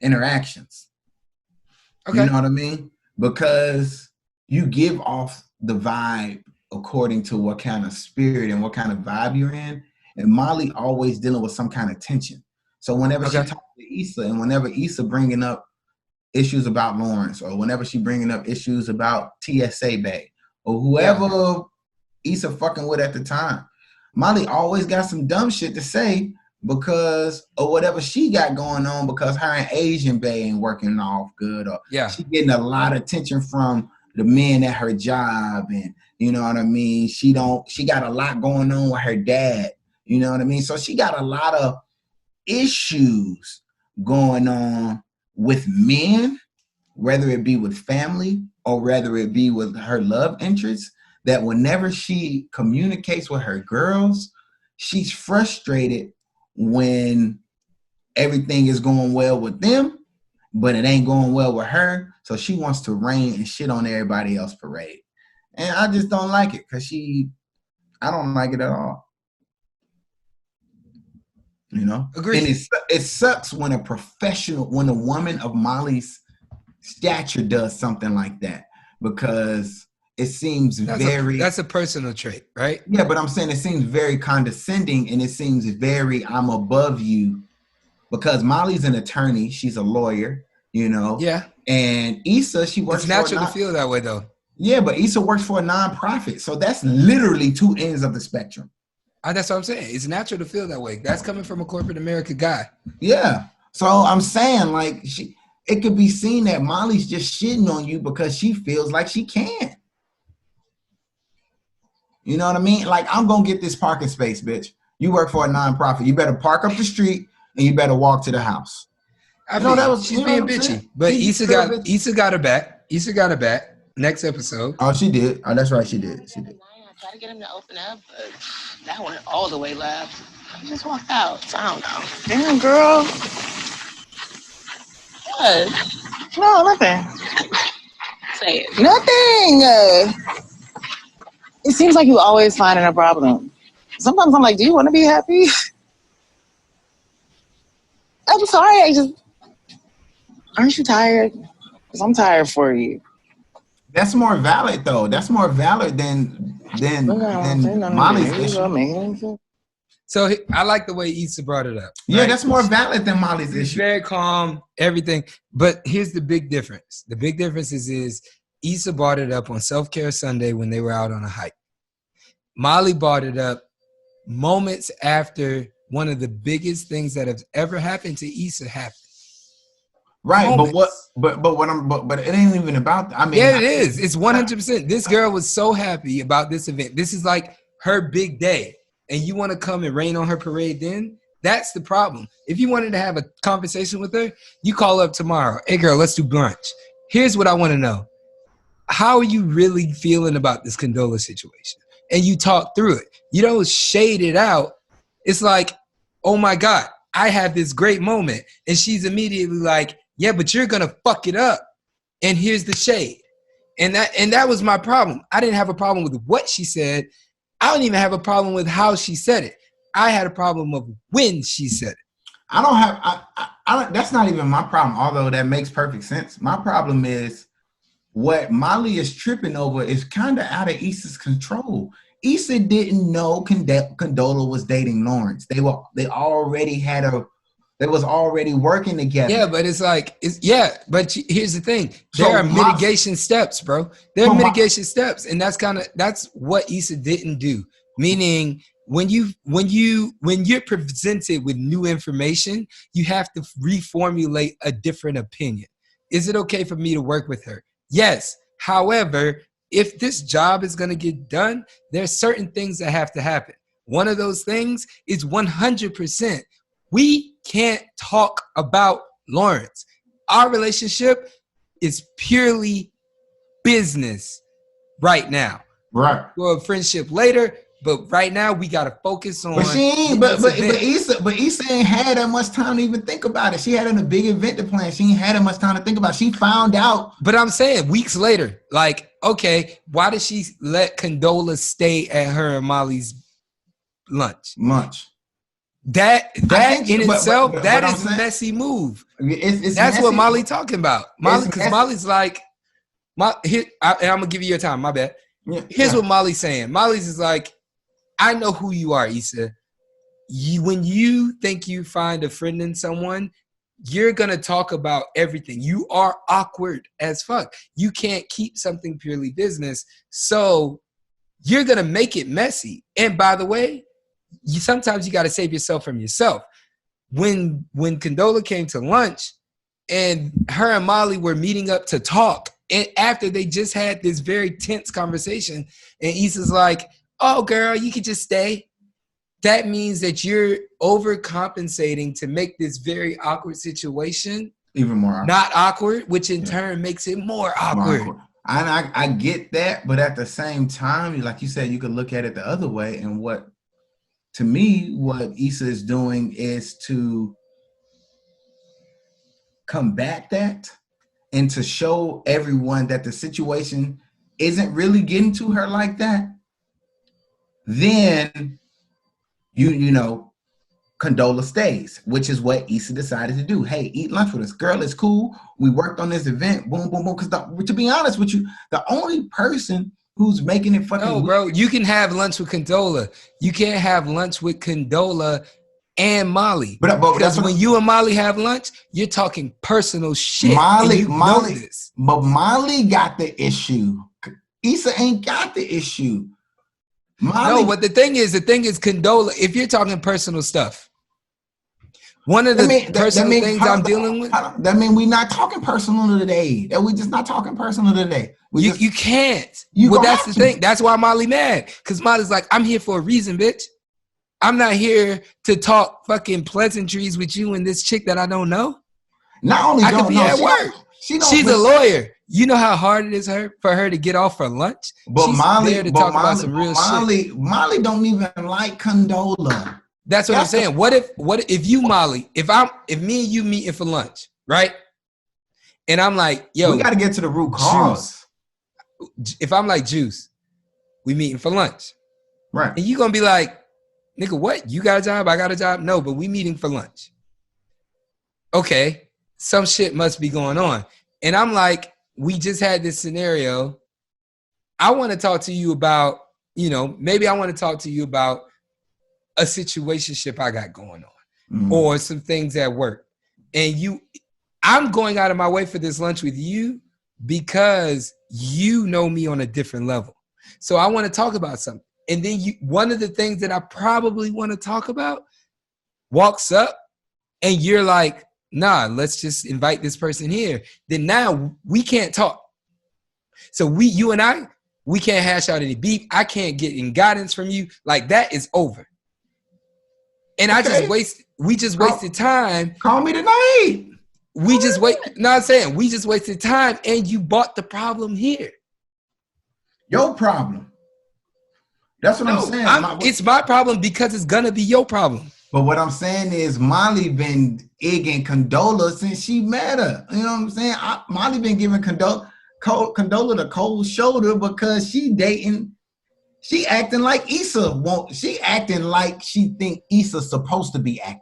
interactions. Okay. You know what I mean? Because you give off the vibe according to what kind of spirit and what kind of vibe you're in. And Molly always dealing with some kind of tension. So whenever she talks to Issa, and whenever Issa bringing up issues about Lawrence, or whenever she bringing up issues about TSA Bay, or whoever Issa fucking with at the time, Molly always got some dumb shit to say because of whatever she got going on, because her and Asian Bay ain't working off good, or she getting a lot of attention from the men at her job, and you know what I mean? She got a lot going on with her dad. You know what I mean? So she got a lot of issues going on with men, whether it be with family or whether it be with her love interests, that whenever she communicates with her girls, she's frustrated when everything is going well with them, but it ain't going well with her. So she wants to rain and shit on everybody else's parade. And I just don't like it because I don't like it at all. You know? Agreed. And it sucks when when a woman of Molly's stature does something like that, because it seems that's a personal trait, right? Yeah, but I'm saying it seems very condescending, and it seems very I'm above you, because Molly's an attorney, she's a lawyer, you know. Yeah. And Issa, she works. It's natural to feel that way though. Yeah, but Issa works for a nonprofit, so that's literally two ends of the spectrum. That's what I'm saying. It's natural to feel that way. That's coming from a corporate America guy. Yeah. So I'm saying, like, it could be seen that Molly's just shitting on you because she feels like she can. You know what I mean? Like, I'm going to get this parking space, bitch. You work for a nonprofit. You better park up the street and you better walk to the house. She's being bitchy. But Issa got her back. Issa got her back. Next episode. Oh, she did. Oh, that's right. She did. She did. I tried to get him to open up, but that went all the way left. He just walked out. So I don't know. Damn, girl. No, nothing. Say it. Nothing. It seems like you always finding a problem. Sometimes I'm like, do you want to be happy? I'm sorry. Aren't you tired? Because I'm tired for you. That's more valid though. That's more valid than Molly's issue. So I like the way Issa brought it up. Yeah, right? that's more valid than Molly's She's issue. very calm, everything. But here's the big difference. The big difference is Issa brought it up on Self-Care Sunday when they were out on a hike. Molly brought it up moments after one of the biggest things that have ever happened to Issa happened. Right, Moments. but it ain't even about that. I mean, yeah, it is. It's 100%. This girl was so happy about this event. This is like her big day. And you want to come and rain on her parade then? That's the problem. If you wanted to have a conversation with her, you call up tomorrow. Hey, girl, let's do brunch. Here's what I want to know. How are you really feeling about this Condola situation? And you talk through it. You don't shade it out. It's like, oh, my God, I have this great moment. And she's immediately like, yeah, but you're going to fuck it up. And here's the shade. And that was my problem. I didn't have a problem with what she said. I don't even have a problem with how she said it. I had a problem of when she said it. I don't have, that's not even my problem, although that makes perfect sense. My problem is what Molly is tripping over is kind of out of Issa's control. Issa didn't know Condola was dating Lawrence. They was already working together. Yeah, but it's like, but here's the thing. There are mitigation steps, bro. There are mitigation steps. And that's what Issa didn't do. Meaning when you're presented with new information, you have to reformulate a different opinion. Is it okay for me to work with her? Yes. However, if this job is going to get done, there are certain things that have to happen. One of those things is 100%. We can't talk about Lawrence. Our relationship is purely business right now. Right. We'll have friendship later, but right now we gotta focus on. But she ain't. But Issa ain't had that much time to even think about it. She had a big event to plan. She ain't had that much time to think about it. She found out. But I'm saying weeks later, like, okay, why did she let Condola stay at her and Molly's lunch? That in itself, that is a messy move. That's messy. What Molly talking about. Molly, because Molly's like, I'm gonna give you your time. My bad. Here's what Molly's saying. Molly's is like, I know who you are, Issa. When you think you find a friend in someone, you're gonna talk about everything. You are awkward as fuck. You can't keep something purely business, so you're gonna make it messy. And by the way, sometimes you got to save yourself from yourself. When Condola came to lunch and her and Molly were meeting up to talk, and after they just had this very tense conversation, and Issa's like, oh, girl, you could just stay. That means that you're overcompensating to make this very awkward situation even more awkward. Not awkward, which in turn makes it more awkward. I get that, but at the same time, like you said, you could look at it the other way, and what Issa is doing is to combat that and to show everyone that the situation isn't really getting to her like that. Then, Condola stays, which is what Issa decided to do. Hey, eat lunch with us. Girl, it's cool. We worked on this event. Boom, boom, boom. Because to be honest with you, the only person who's making it fucking bro, you can have lunch with Condola. You can't have lunch with Condola and Molly. Because when you and Molly have lunch, you're talking personal shit. Molly got the issue. Issa ain't got the issue. No, but the thing is Condola, if you're talking personal stuff, one of the personal things I'm dealing with. That means we're not talking personal today. That we just not talking personal today. You can't. That's the thing. That's why Molly mad. Because Molly's like, I'm here for a reason, bitch. I'm not here to talk fucking pleasantries with you and this chick that I don't know. Not only I could be at work. She's a lawyer. You know how hard it is for her to get off for lunch? But she's Molly, there to talk about some real shit. Molly don't even like Condola. That's what I'm saying. What if you, Molly, if me and you meeting for lunch, right? And I'm like, yo, we got to get to the root cause. If I'm like, Juice, we meeting for lunch. Right. And you going to be like, nigga, what? You got a job? I got a job? No, but we meeting for lunch. Okay, some shit must be going on. And I'm like, we just had this scenario. I want to talk to you about, maybe I want to talk to you about a situationship I got going on or some things at work. And I'm going out of my way for this lunch with you because you know me on a different level. So I want to talk about something. And then one of the things that I probably want to talk about walks up and you're like, nah, let's just invite this person here. Then now we can't talk. So you and I, we can't hash out any beef. I can't get any guidance from you. Like that is over. And okay. We just wasted time. Call me tonight. We just wasted time and you bought the problem here. Your problem. That's what I'm saying. It's my problem because it's gonna be your problem. But what I'm saying is Molly been egging Condola since she met her. You know what I'm saying? Molly been giving Condola the cold shoulder because she acting like Issa won't. She acting like she think Issa's supposed to be acting.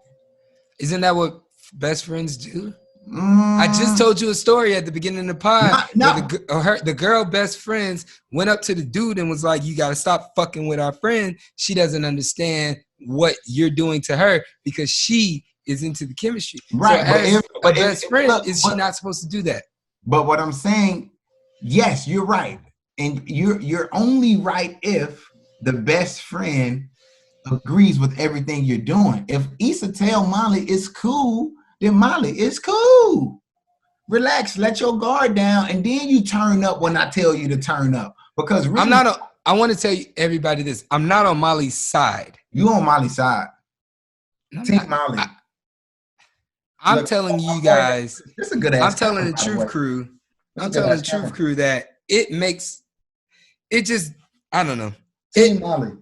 Isn't that what best friends do? I just told you a story at the beginning of the pod. The girl best friends went up to the dude and was like, you got to stop fucking with our friend. She doesn't understand what you're doing to her because she is into the chemistry. Right. So but best friend, is she not supposed to do that? But what I'm saying, yes, you're right. And you're only right if the best friend agrees with everything you're doing. If Issa tell Molly it's cool, then Molly, it's cool. Relax, let your guard down, and then you turn up when I tell you to turn up. Because really, I want to tell you everybody this. I'm not on Molly's side. You on Molly's side. Team Molly. I'm telling you guys. This is a good ass. I'm telling the truth crew. I'm telling the truth crew that it just, I don't know. Team Molly.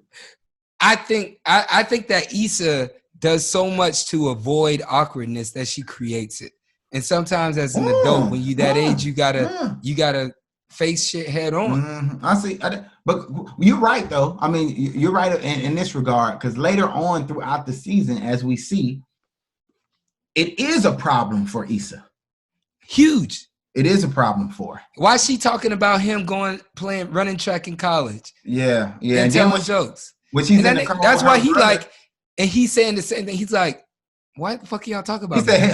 I think that Issa does so much to avoid awkwardness that she creates it. And sometimes as an adult, when you that age, you gotta face shit head on. I see. But you're right though. I mean, you're right in this regard, because later on throughout the season, as we see, it is a problem for Issa. Huge. It is a problem for her. Why is she talking about him running track in college? Yeah. And telling jokes. That's why he like, and he's saying the same thing. He's like, why the fuck y'all talk about he said,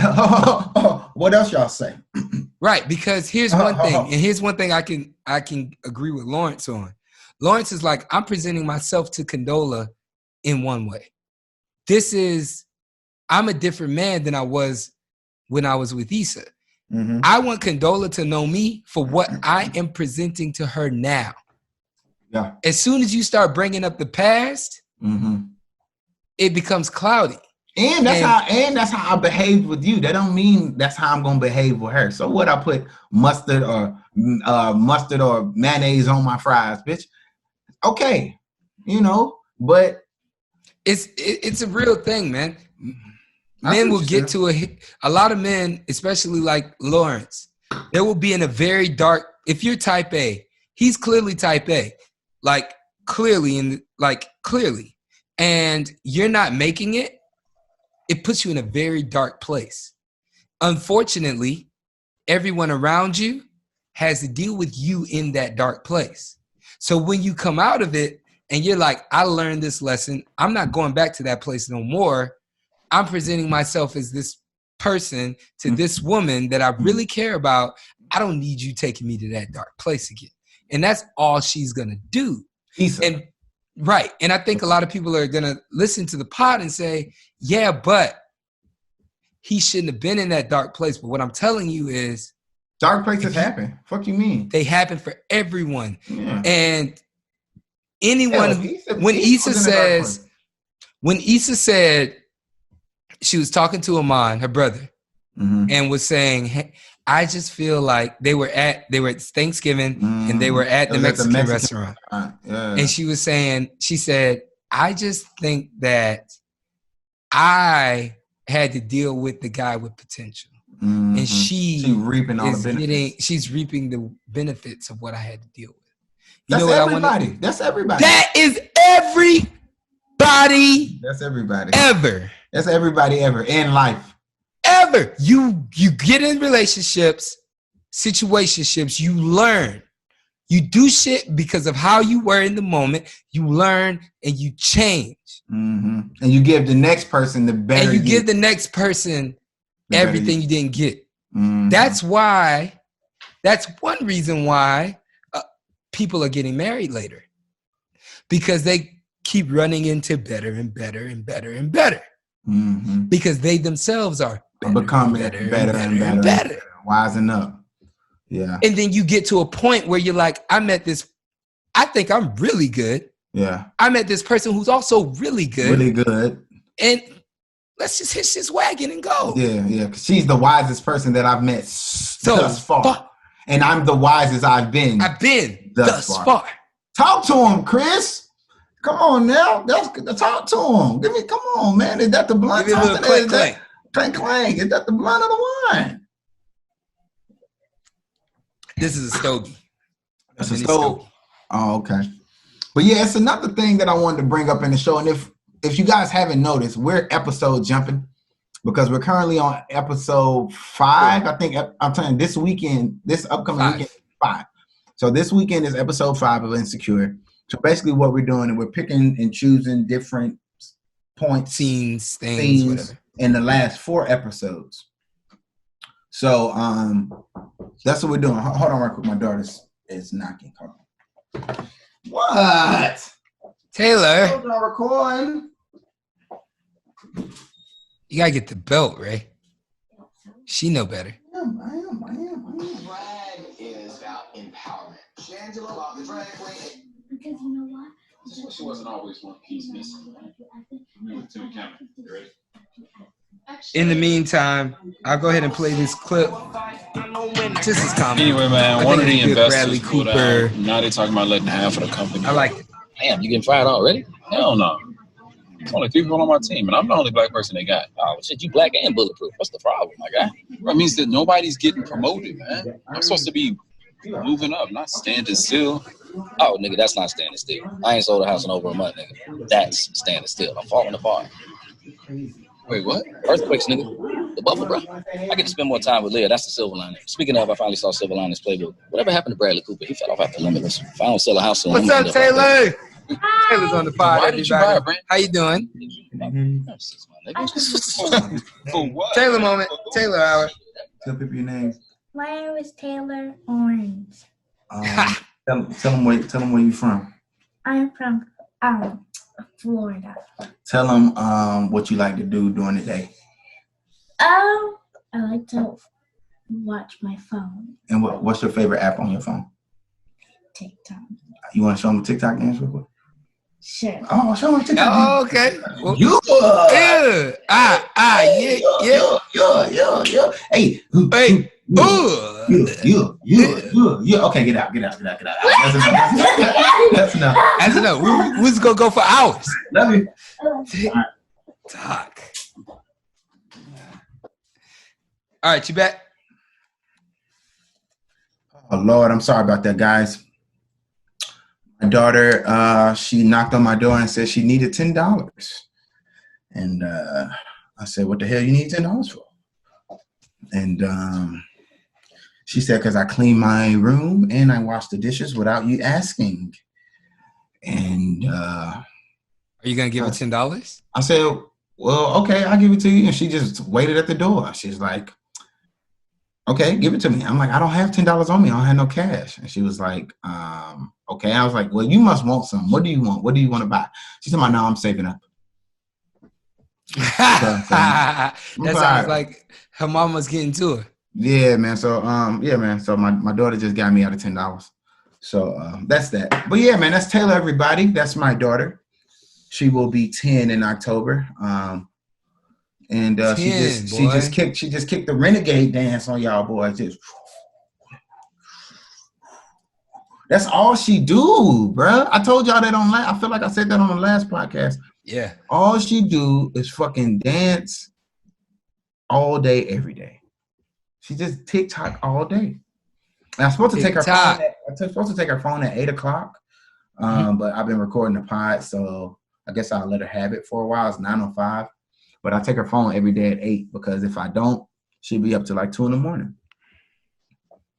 what else y'all say? Right, because here's one thing, and here's one thing I can agree with Lawrence on. Lawrence is like, I'm presenting myself to Condola in one way. I'm a different man than I was when I was with Issa. Mm-hmm. I want Condola to know me for what I am presenting to her now. Yeah. As soon as you start bringing up the past, it becomes cloudy. And that's how I behaved with you. That don't mean that's how I'm gonna behave with her. So what? I put mustard or mayonnaise on my fries, bitch. Okay, but it's a real thing, man. Men will get to a lot of men, especially like Lawrence. They will be in a very dark. If you're type A, he's clearly type A, clearly, and you're not making it. It puts you in a very dark place. Unfortunately, everyone around you has to deal with you in that dark place. So when you come out of it and you're like, I learned this lesson, I'm not going back to that place no more. I'm presenting myself as this person to this woman that I really care about. I don't need you taking me to that dark place again. And that's all she's going to do. And I think a lot of people are going to listen to the pod and say, yeah, but he shouldn't have been in that dark place. But what I'm telling you is dark places happen. Fuck you mean? They happen for everyone. Yeah. And anyone, when Issa said she was talking to Aman, her brother, and was saying, hey, I just feel like they were at Thanksgiving and they were at the Mexican restaurant. And she said, I just think that I had to deal with the guy with potential. and she reaping all the benefits. She's reaping the benefits of what I had to deal with. That's everybody. That's everybody. That is everybody. That's everybody. Ever. That's everybody ever in life. Ever. You get in relationships, situationships, you learn. You do shit because of how you were in the moment. You learn and you change. And you give the next person the better. And you give the next person everything you didn't get. That's why. That's one reason why people are getting married later, because they keep running into better and better and better and better. Because they themselves are becoming better and better. Wising up. Yeah. And then you get to a point where you're like, I think I'm really good. Yeah. I met this person who's also really good. Really good. And let's just hitch this wagon and go. Yeah. Because she's the wisest person that I've met thus far. And I'm the wisest I've been thus far. Talk to him, Chris. Come on now. Talk to him. Come on, man. Is that the blunt? Give me a little clank. Clank. Is that the blunt of the wine? This is a stogie. That's a stogie. Oh, okay. But yeah, it's another thing that I wanted to bring up in the show. And if you guys haven't noticed, we're episode jumping because we're currently on episode 5. I think I'm telling you, this upcoming weekend, 5. So this weekend is episode 5 of Insecure. So basically what we're doing is we're picking and choosing different points, scenes, things, whatever, in the last 4 episodes. So that's what we're doing. Hold on real quick. My daughter is knocking. Hold on. What? Taylor. Hold on, recording. You gotta get the belt, Ray. She know better. I am. Drag is about empowerment. Shangela about the drag queen. Because you know what? Just wish she wasn't always one piece missing. In the meantime, I'll go ahead and play this clip. Just as common. Anyway, man, one of the investors Bradley pulled Cooper. out. Now they're talking about letting half of the company. I like it. Damn, you getting fired already? Hell no. There's only 3 people on my team, and I'm the only black person they got. Oh shit, you black and bulletproof. What's the problem, my guy? That means that nobody's getting promoted, man. I'm supposed to be moving up, not standing still. Oh, nigga, that's not standing still. I ain't sold a house in over a month, nigga. That's standing still. I'm falling apart. Wait, what? Earthquakes, nigga. The bubble, bro. I get to spend more time with Leah. That's the silver lining. Speaking of, I finally saw Silver Linings Playbook. Whatever happened to Bradley Cooper? He fell off after Limitless. If I don't sell a house soon, what's up, Taylor? Taylor's on the pod. Why did you buy it, Brent? How you doing? For what? Taylor moment. Taylor hour. Tell people your name. My name is Taylor Orange. Tell them where you from. I'm from Florida. Tell them what you like to do during the day. I like to watch my phone. And what's your favorite app on your phone? TikTok. You want to show them the TikTok dance real quick? Sure. Oh, show them the TikTok. Oh, okay. Well, yeah. Hey. Yeah. Okay, get out. That's enough. We're just gonna go for hours. Love you. TikTok. All right, you back? Oh Lord, I'm sorry about that, guys. My daughter, she knocked on my door and said she needed $10. And I said, what the hell you need $10 for? And she said, because I cleaned my room and I washed the dishes without you asking. And are you going to give her $10? I said, well, okay, I'll give it to you. And she just waited at the door. She's like, okay, give it to me. I'm like, I don't have $10 on me. I don't have no cash. And she was like, okay. I was like, well, you must want some. What do you want? What do you want to buy? She said, no, I'm saving up. That sounds like her mama's getting to her. Yeah, man. So, So my daughter just got me out of $10. So that's that. But yeah, man, that's Taylor, everybody. That's my daughter. She will be 10 in October. And 10, she just kicked the renegade dance on y'all boys. Just that's all she do, bruh. I told y'all that I feel like I said that on the last podcast. Yeah. All she do is fucking dance all day, every day. She just TikTok all day. And I'm supposed to take her phone. I'm supposed to take her phone at 8:00. But I've been recording the pod, so I guess I'll let her have it for a while. It's 9:05, but I take her phone every day at 8 because if I don't, she'll be up to like 2 a.m.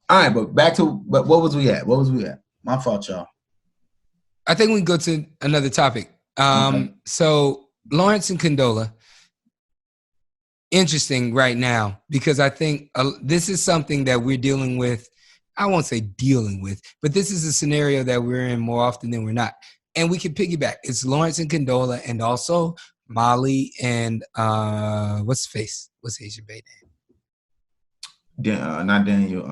All right, but what was we at? My fault, y'all. I think we can go to another topic. Okay. So Lawrence and Condola, interesting right now because I think this is something that we're dealing with. I won't say dealing with, but this is a scenario that we're in more often than we're not. And we can piggyback. It's Lawrence and Condola and also Molly and what's his face? What's Asian Bay name? Not Daniel.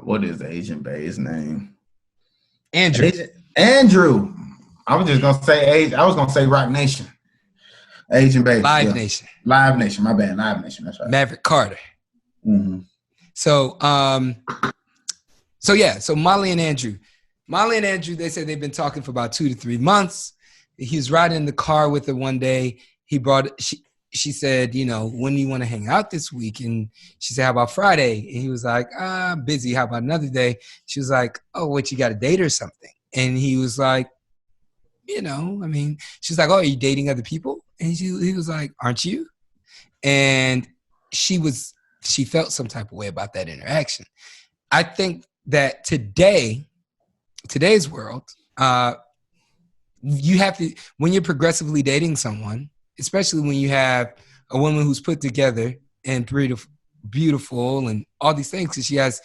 What is the Asian Bay's name? Andrew. I was just gonna say I was gonna say Rock Nation. Asian Bay. Live Nation. Live Nation. My bad. Live Nation. That's right. Maverick Carter. Mm-hmm. So Molly and Andrew, they said they've been talking for about 2 to 3 months. He was riding in the car with her one day. She said, when do you want to hang out this week? And she said, how about Friday? And he was like, I'm busy. How about another day? She was like, oh, what, you got a date or something? And he was like, she's like, oh, are you dating other people? And he was like, aren't you? And she felt some type of way about that interaction. I think that today's world, you have to, when you're progressively dating someone, especially when you have a woman who's put together and beautiful and all these things, because she has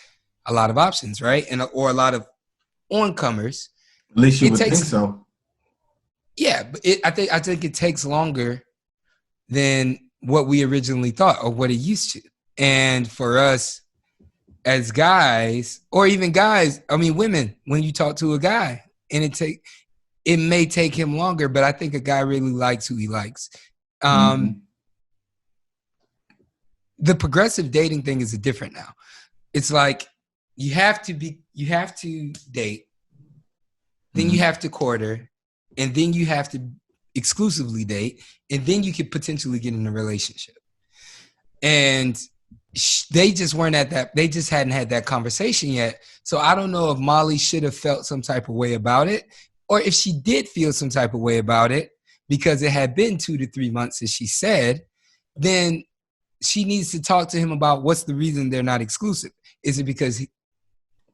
a lot of options, right? Or a lot of oncomers. At least you would think so. Yeah, but I think it takes longer than what we originally thought or what it used to. And for us as guys, or even guys, women, when you talk to a guy and it may take him longer, but I think a guy really likes who he likes. The progressive dating thing is different now. It's like you have to date, then you have to court her, and then you have to exclusively date, and then you could potentially get in a relationship. And they just weren't at that. They just hadn't had that conversation yet. So I don't know if Molly should have felt some type of way about it, or if she did feel some type of way about it because it had been 2 to 3 months, as she said, then she needs to talk to him about what's the reason they're not exclusive. Is it because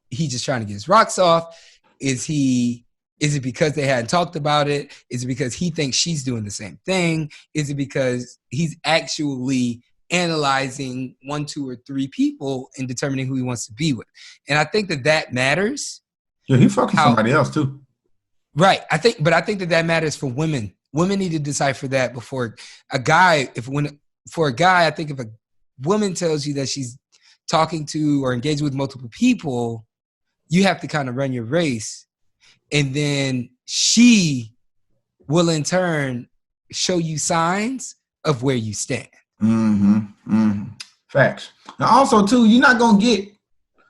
he just trying to get his rocks off? Is it because they hadn't talked about it? Is it because he thinks she's doing the same thing? Is it because he's actually analyzing 1, 2, or 3 people and determining who he wants to be with? And I think that matters. Yeah, he fucking somebody else too. Right. I think that matters for women. Women need to decipher that before a guy. For a guy, I think if a woman tells you that she's talking to or engaged with multiple people, you have to kind of run your race, and then she will in turn show you signs of where you stand. Facts. Now, also too, you're not gonna get.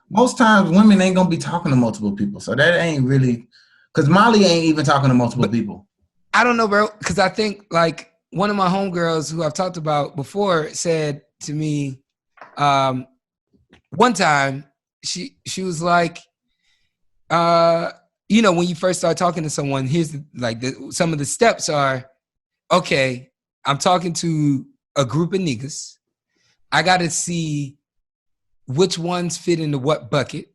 Most times, women ain't gonna be talking to multiple people, so that ain't really. Because Molly ain't even talking to multiple people. I don't know, bro. Because I think like one of my homegirls who I've talked about before said to me one time, she was like, when you first start talking to someone, here's some of the steps are, okay, I'm talking to a group of niggas. I got to see which ones fit into what bucket.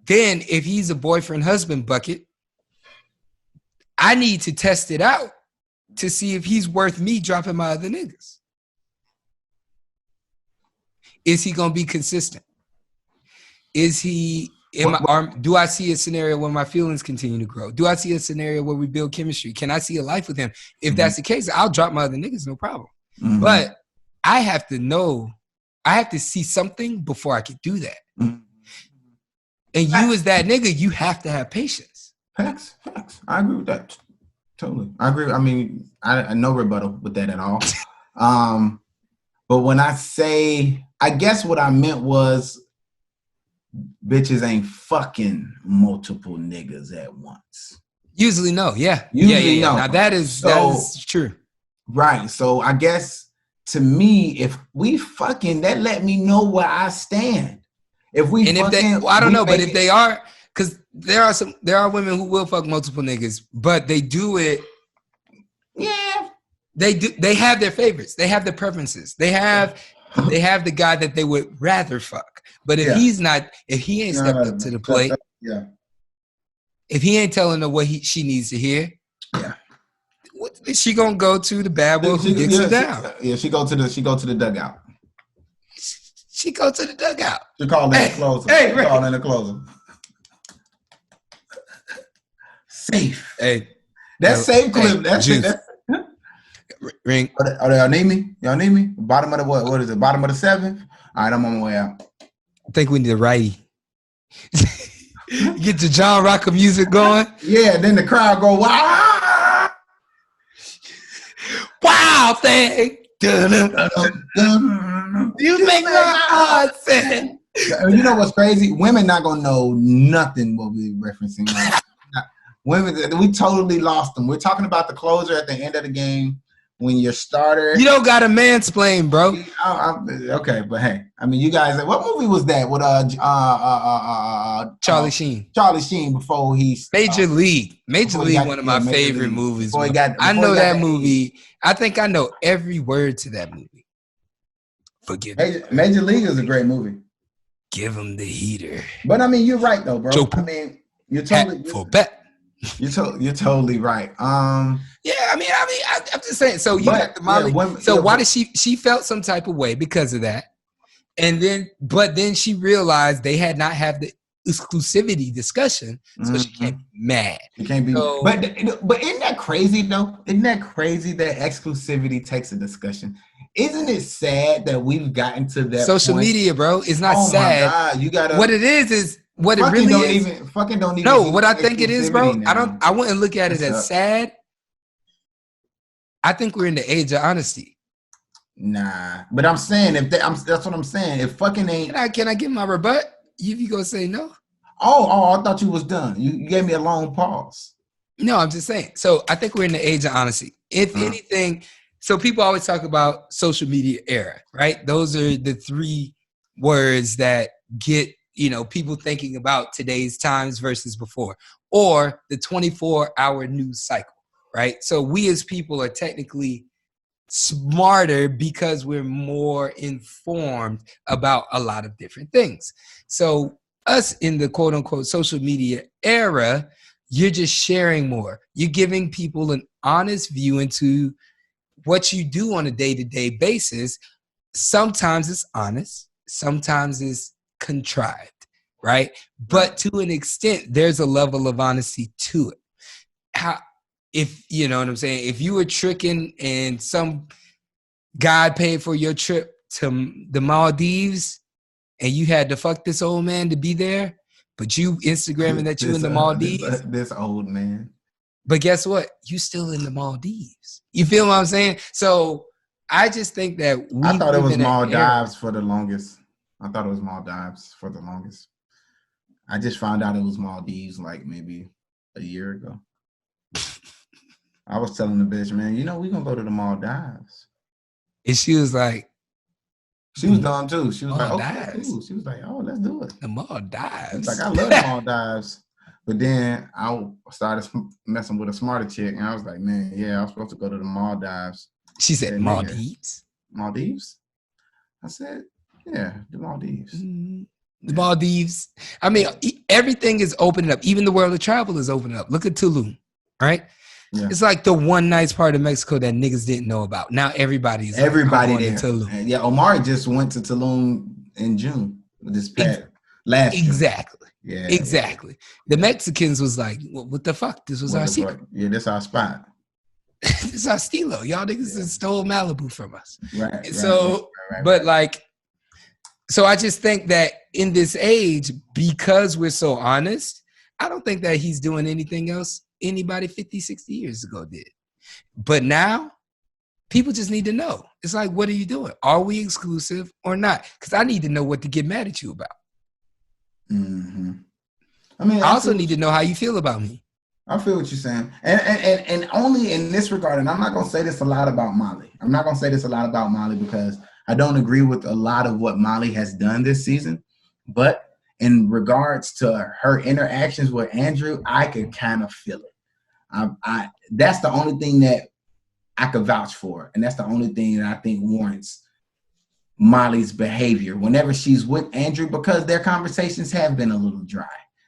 Then if he's a boyfriend-husband bucket, I need to test it out to see if he's worth me dropping my other niggas. Is he going to be consistent? Is he, do I see a scenario where my feelings continue to grow? Do I see a scenario where we build chemistry? Can I see a life with him? If that's the case, I'll drop my other niggas, no problem. But I have to know, I have to see something before I can do that. And you as that nigga, you have to have patience. Facts. I agree with that. Totally. I agree. I mean, I no rebuttal with that at all. But when I say, I guess what I meant was bitches ain't fucking multiple niggas at once. Usually no, yeah. Usually no. Now that is true. Right. So I guess to me, if we fucking, that let me know where I stand. If we and fucking, if they, I don't know, but if they are, because there are women who will fuck multiple niggas, but they do it. Yeah, they have their favorites. They have their preferences. They have the guy that they would rather fuck. But if he's not, if he ain't stepped up to the plate, if he ain't telling her what she needs to hear, what is she gonna go to the bad boy who dicks her down? She go to the dugout. She go to the dugout. She call in the closer. Hey, she call in the closer. Safe. Hey, that safe clip. That's Juice. That's ring. Oh, y'all need me? Y'all need me? Bottom of the what? What is it? Bottom of the 7th? All right, I'm on my way out. I think we need a righty. Get the John Rocker music going. Yeah, then the crowd go, wow. Wow thing. You make my heart sing. You know what's crazy? Women not gonna know nothing what we're referencing. Women, we totally lost them. We're talking about the closer at the end of the game when your starter. You don't got a mansplain, bro. Okay, but hey, I mean, you guys. What movie was that with Charlie Sheen? Charlie Sheen before he Major League. Major League, one of my favorite movies. I know that movie. I think I know every word to that movie. Forgive me. Major League is a great movie. Give him the heater. But I mean, you're right though, bro. I mean, you're totally for bet. You're totally right. Yeah, I mean, I'm just saying. So you got the Molly. Why did she felt some type of way because of that, and then she realized they had not had the exclusivity discussion, so she can't be mad. She can't be. So, but isn't that crazy though? Isn't that crazy that exclusivity takes a discussion? Isn't it sad that we've gotten to that social point? media, bro, is not sad. My God, you gotta. What it is what it really is. Fucking don't even. No, what I think it is, bro. Now. I wouldn't look at it as sad. I think we're in the age of honesty. Nah, but I'm saying that's what I'm saying. If fucking ain't. Can I get my rebut? You gonna say no? Oh, I thought you was done. You gave me a long pause. No, I'm just saying. So I think we're in the age of honesty. If anything, so people always talk about social media era, right? Those are the 3 words that get, people thinking about today's times versus before, or the 24-hour news cycle, right? So we as people are technically smarter because we're more informed about a lot of different things. So us in the quote unquote social media era, you're just sharing more. You're giving people an honest view into what you do on a day-to-day basis. Sometimes it's honest, sometimes it's contrived, right? But to an extent, there's a level of honesty to it. If you know what I'm saying, if you were tricking and some guy paid for your trip to the Maldives and you had to fuck this old man to be there, but you Instagramming that you in the Maldives. This old man. But guess what? You still in the Maldives. You feel what I'm saying? So I just think that I thought it was Maldives for the longest. I just found out it was Maldives like maybe a year ago. I was telling the bitch, man, we gonna go to the Maldives. And she was like, she was done too. She was Maldives. Like, okay, cool. She was like, oh, let's do it. The Maldives. Like, I love the Maldives. But then I started messing with a smarter chick, and I was like, man, yeah, I was supposed to go to the Maldives. She said, Maldives? Maldives? I said, yeah, the Maldives. The Maldives. I mean, everything is opening up. Even the world of travel is opening up. Look at Tulum, right? Yeah. It's like the one nice part of Mexico that niggas didn't know about. Now everybody there. Tulum. Yeah, Omar just went to Tulum in June this past last year. Exactly. Yeah, exactly. The Mexicans was like, what the fuck? This was our secret. Yeah, this our spot. This is our stilo. Y'all niggas stole Malibu from us. Right. So, but like, so I just think that in this age, because we're so honest, I don't think that he's doing anything else anybody 50, 60 years ago did. But now, people just need to know. It's like, what are you doing? Are we exclusive or not? Because I need to know what to get mad at you about. Mm-hmm. I mean, I also need to know how you feel about me. I feel what you're saying, and only in this regard. And I'm not gonna say this a lot about Molly. I'm not gonna say this a lot about Molly because I don't agree with a lot of what Molly has done this season. But in regards to her interactions with Andrew, I could kind of feel it. I that's the only thing that I could vouch for, and that's the only thing that I think warrants Molly's behavior whenever she's with Andrew, because their conversations have been a little dry.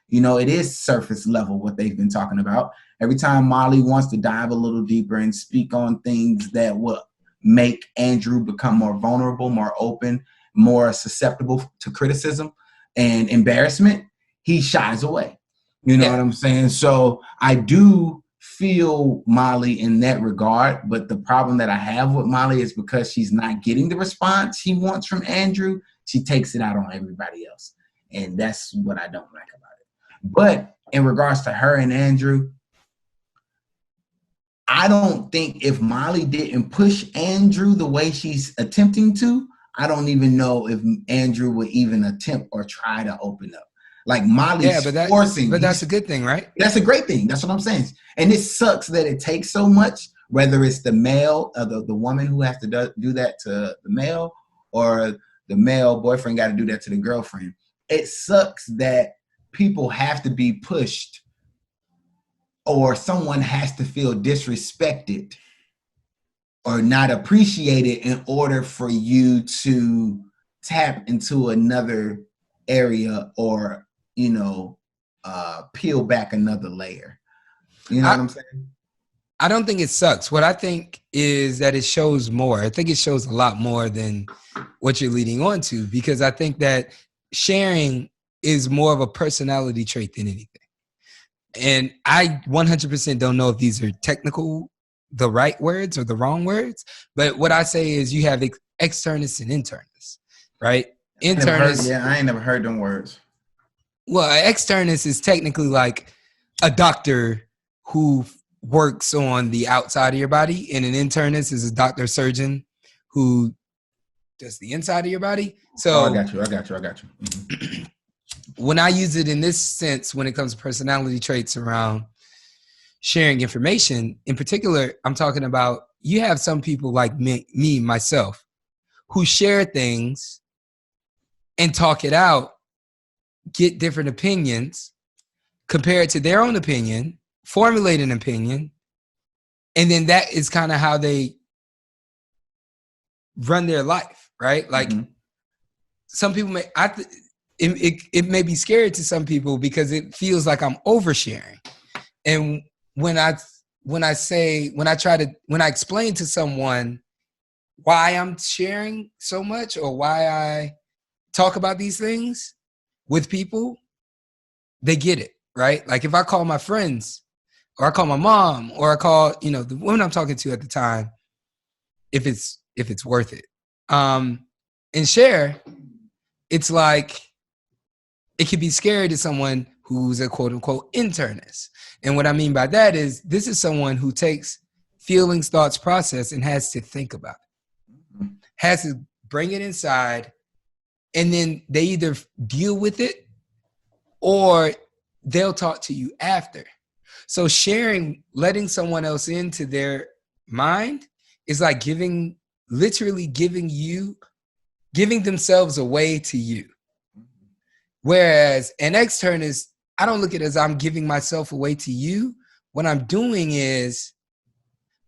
It is surface level what they've been talking about. Every time Molly wants to dive a little deeper and speak on things that will make Andrew become more vulnerable, more open, more susceptible to criticism and embarrassment, he shies away. You know what I'm saying? So I do feel Molly in that regard, but the problem that I have with Molly is because she's not getting the response she wants from Andrew, she takes it out on everybody else. And that's what I don't like about it. But in regards to her and Andrew, I don't think if Molly didn't push Andrew the way she's attempting to, I don't even know if Andrew would even attempt or try to open up. Like Molly's forcing. But that's a good thing, right? That's a great thing. That's what I'm saying. And it sucks that it takes so much, whether it's the male, the woman who has to do that to the male, or the male boyfriend got to do that to the girlfriend. It sucks that people have to be pushed or someone has to feel disrespected or not appreciated in order for you to tap into another area or, peel back another layer. You know what I'm saying? I don't think it sucks. What I think is that it shows more. I think it shows a lot more than what you're leading on to, because I think that sharing is more of a personality trait than anything. And I 100% don't know if these are the right words or the wrong words. But what I say is you have externus and internus, right? Internus. I ain't never heard them words. Well, externus is technically like a doctor who works on the outside of your body, and an internus is a doctor surgeon who does the inside of your body. So I got you. Mm-hmm. When I use it in this sense, when it comes to personality traits around sharing information, in particular, I'm talking about you have some people like me, myself, who share things and talk it out, get different opinions, compare it to their own opinion, formulate an opinion, and then that is kind of how they run their life, right? Like some people it may be scary to some people because it feels like I'm oversharing. And when I explain to someone why I'm sharing so much or why I talk about these things with people, they get it, right? Like if I call my friends or I call my mom or I call, the woman I'm talking to at the time, if it's worth it. And share, it's like, it could be scary to someone who's a quote unquote internist. And what I mean by that is this is someone who takes feelings, thoughts, process, and has to think about it, has to bring it inside, and then they either deal with it or they'll talk to you after. So sharing, letting someone else into their mind is like giving themselves away to you. Whereas an externist, I don't look at it as I'm giving myself away to you. What I'm doing is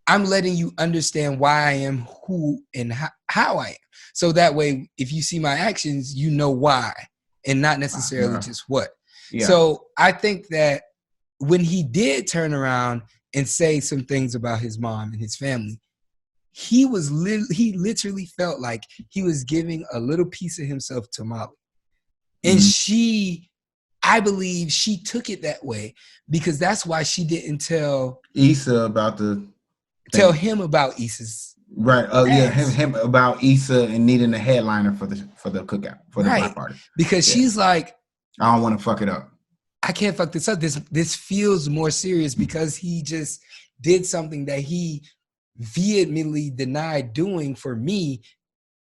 I'm letting you understand why I am who and how I am. So that way, if you see my actions, you know why and not necessarily just what. Yeah. So I think that when he did turn around and say some things about his mom and his family, he literally felt like he was giving a little piece of himself to Molly. And I believe she took it that way because that's why she didn't tell him about Issa's. Right. Oh yeah, him about Issa and needing a headliner for the cookout for the block party. Because she's like, I don't want to fuck it up. I can't fuck this up. This feels more serious because he just did something that he vehemently denied doing for me.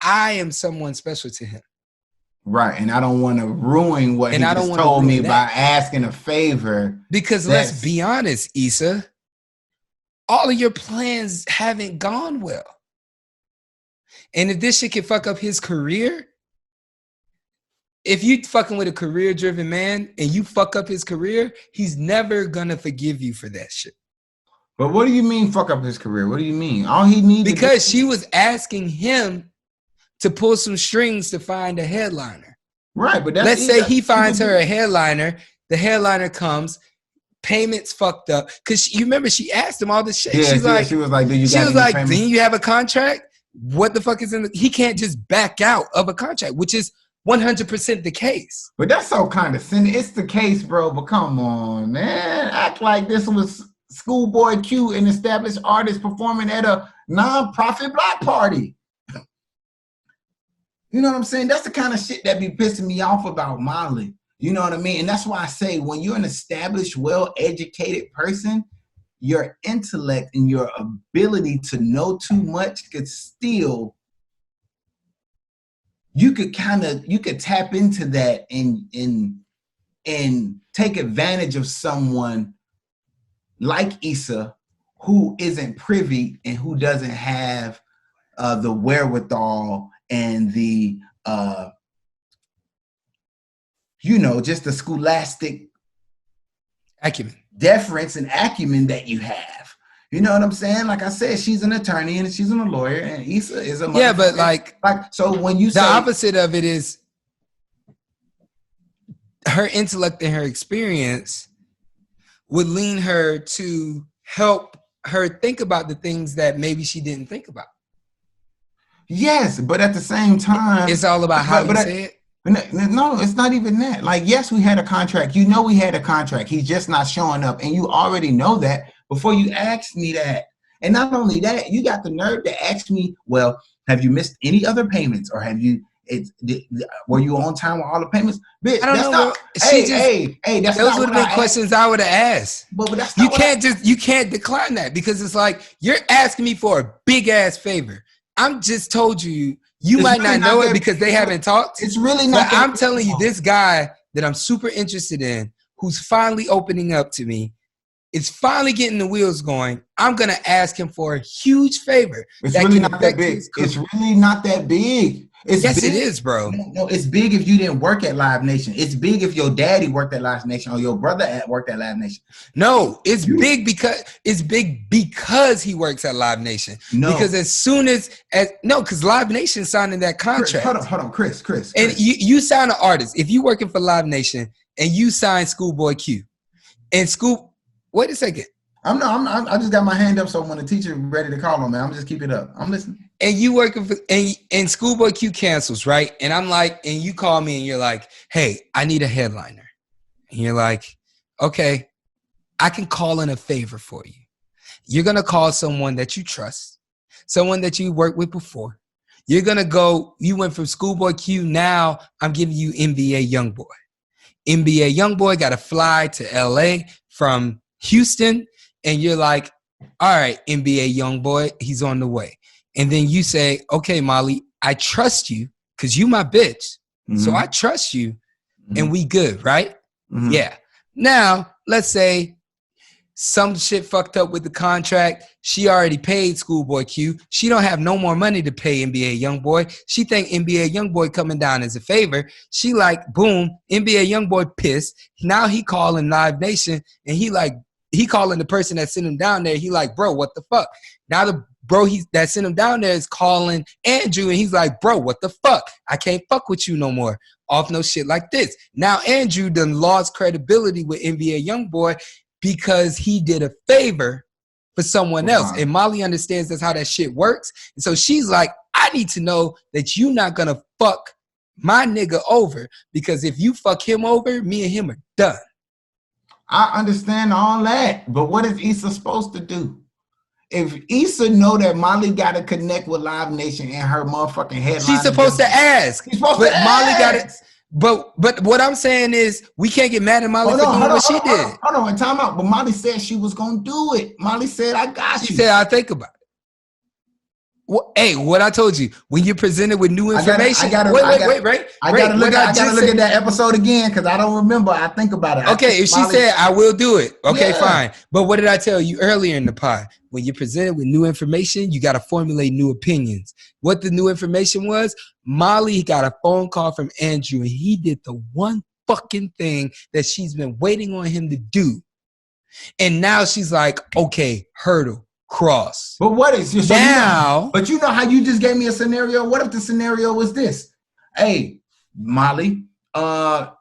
I am someone special to him. Right, and I don't want to ruin what he just told me by asking a favor. Because let's be honest, Issa, all of your plans haven't gone well. And if this shit can fuck up his career, if you fucking with a career-driven man and you fuck up his career, he's never gonna forgive you for that shit. But what do you mean fuck up his career? What do you mean? All he needed because she was asking him to pull some strings to find a headliner. Right, but let's say he finds her a headliner. The headliner comes, payments fucked up. Cause you remember she asked him all this shit. Yeah, she was like, do you have a contract? What the fuck is in the? He can't just back out of a contract, which is 100% the case. But that's so condescending. It's the case, bro. But come on, man. Act like this was Schoolboy Q, an established artist performing at a non-profit block party. You know what I'm saying? That's the kind of shit that be pissing me off about Molly. You know what I mean? And that's why I say when you're an established, well-educated person, your intellect and your ability to know too much could still, you could tap into that and take advantage of someone like Issa who isn't privy and who doesn't have the wherewithal and the just the scholastic acumen, deference and acumen that you have. You know what I'm saying? Like I said, she's an attorney and she's a lawyer, and Issa is a but like so when you the opposite of it is her intellect and her experience would lean her to help her think about the things that maybe she didn't think about. Yes, but at the same time, it's all about how you say it. No, it's not even that. Like, yes, we had a contract. You know we had a contract. He's just not showing up. And you already know that before you asked me that. And not only that, you got the nerve to ask me, well, have you missed any other payments? Or were you on time with all the payments? Bitch, I don't know. That's those would have been questions I would have asked. But that's you can't decline that because it's like you're asking me for a big ass favor. I'm just told you might not know it because they haven't talked. It's really not. But I'm telling you, this guy that I'm super interested in, who's finally opening up to me, is finally getting the wheels going. I'm gonna ask him for a huge favor. It's really not that big. It's really not that big. Yes, it is, bro. No, it's big if you didn't work at Live Nation. It's big if your daddy worked at Live Nation or your brother worked at Live Nation. No, it's big because he works at Live Nation. No, because because Live Nation signing that contract. Hold on, Chris. And you sign an artist. If you working for Live Nation and you sign Schoolboy Q, and wait a second. I just got my hand up, so when the teacher ready to call on me, I'm just keep it up. I'm listening. And you working for and Schoolboy Q cancels, right? And I'm like, and you call me and you're like, hey, I need a headliner. And you're like, okay, I can call in a favor for you. You're gonna call someone that you trust, someone that you worked with before. You're gonna go, you went from Schoolboy Q, now I'm giving you NBA Youngboy. NBA Youngboy got to fly to LA from Houston. And you're like, all right, NBA Youngboy, he's on the way. And then you say, okay, Molly, I trust you because you my bitch. Mm-hmm. So I trust you and we good, right? Mm-hmm. Yeah. Now, let's say some shit fucked up with the contract. She already paid Schoolboy Q. She don't have no more money to pay NBA Youngboy. She think NBA Youngboy coming down as a favor. She like, boom, NBA Youngboy pissed. Now he calling Live Nation and he calling the person that sent him down there. He like, bro, what the fuck? Now the bro that sent him down there is calling Andrew, and he's like, bro, what the fuck? I can't fuck with you no more. Off no shit like this. Now Andrew done lost credibility with NBA Youngboy because he did a favor for someone else. And Molly understands that's how that shit works. And so she's like, I need to know that you're not gonna fuck my nigga over, because if you fuck him over, me and him are done. I understand all that, but what is Issa supposed to do? If Issa know that Molly got to connect with Live Nation and her motherfucking headline, she's supposed to ask. She's supposed to ask. Molly got it. But what I'm saying is, we can't get mad at Molly for doing what she did. Hold on, time out. But Molly said she was gonna do it. Molly said, "I got you." She said, "I'll think about it." Hey, what I told you, when you're presented with new information, I gotta look at that episode again because I don't remember. I think about it. Okay, if she said I will do it, okay, fine. But what did I tell you earlier in the pod? When you're presented with new information, you got to formulate new opinions. What the new information was, Molly got a phone call from Andrew, and he did the one fucking thing that she's been waiting on him to do. And now she's like, okay, hurdle. Cross. But what is now? You know, but you know how you just gave me a scenario? What if the scenario was this? Hey, Molly, fuck.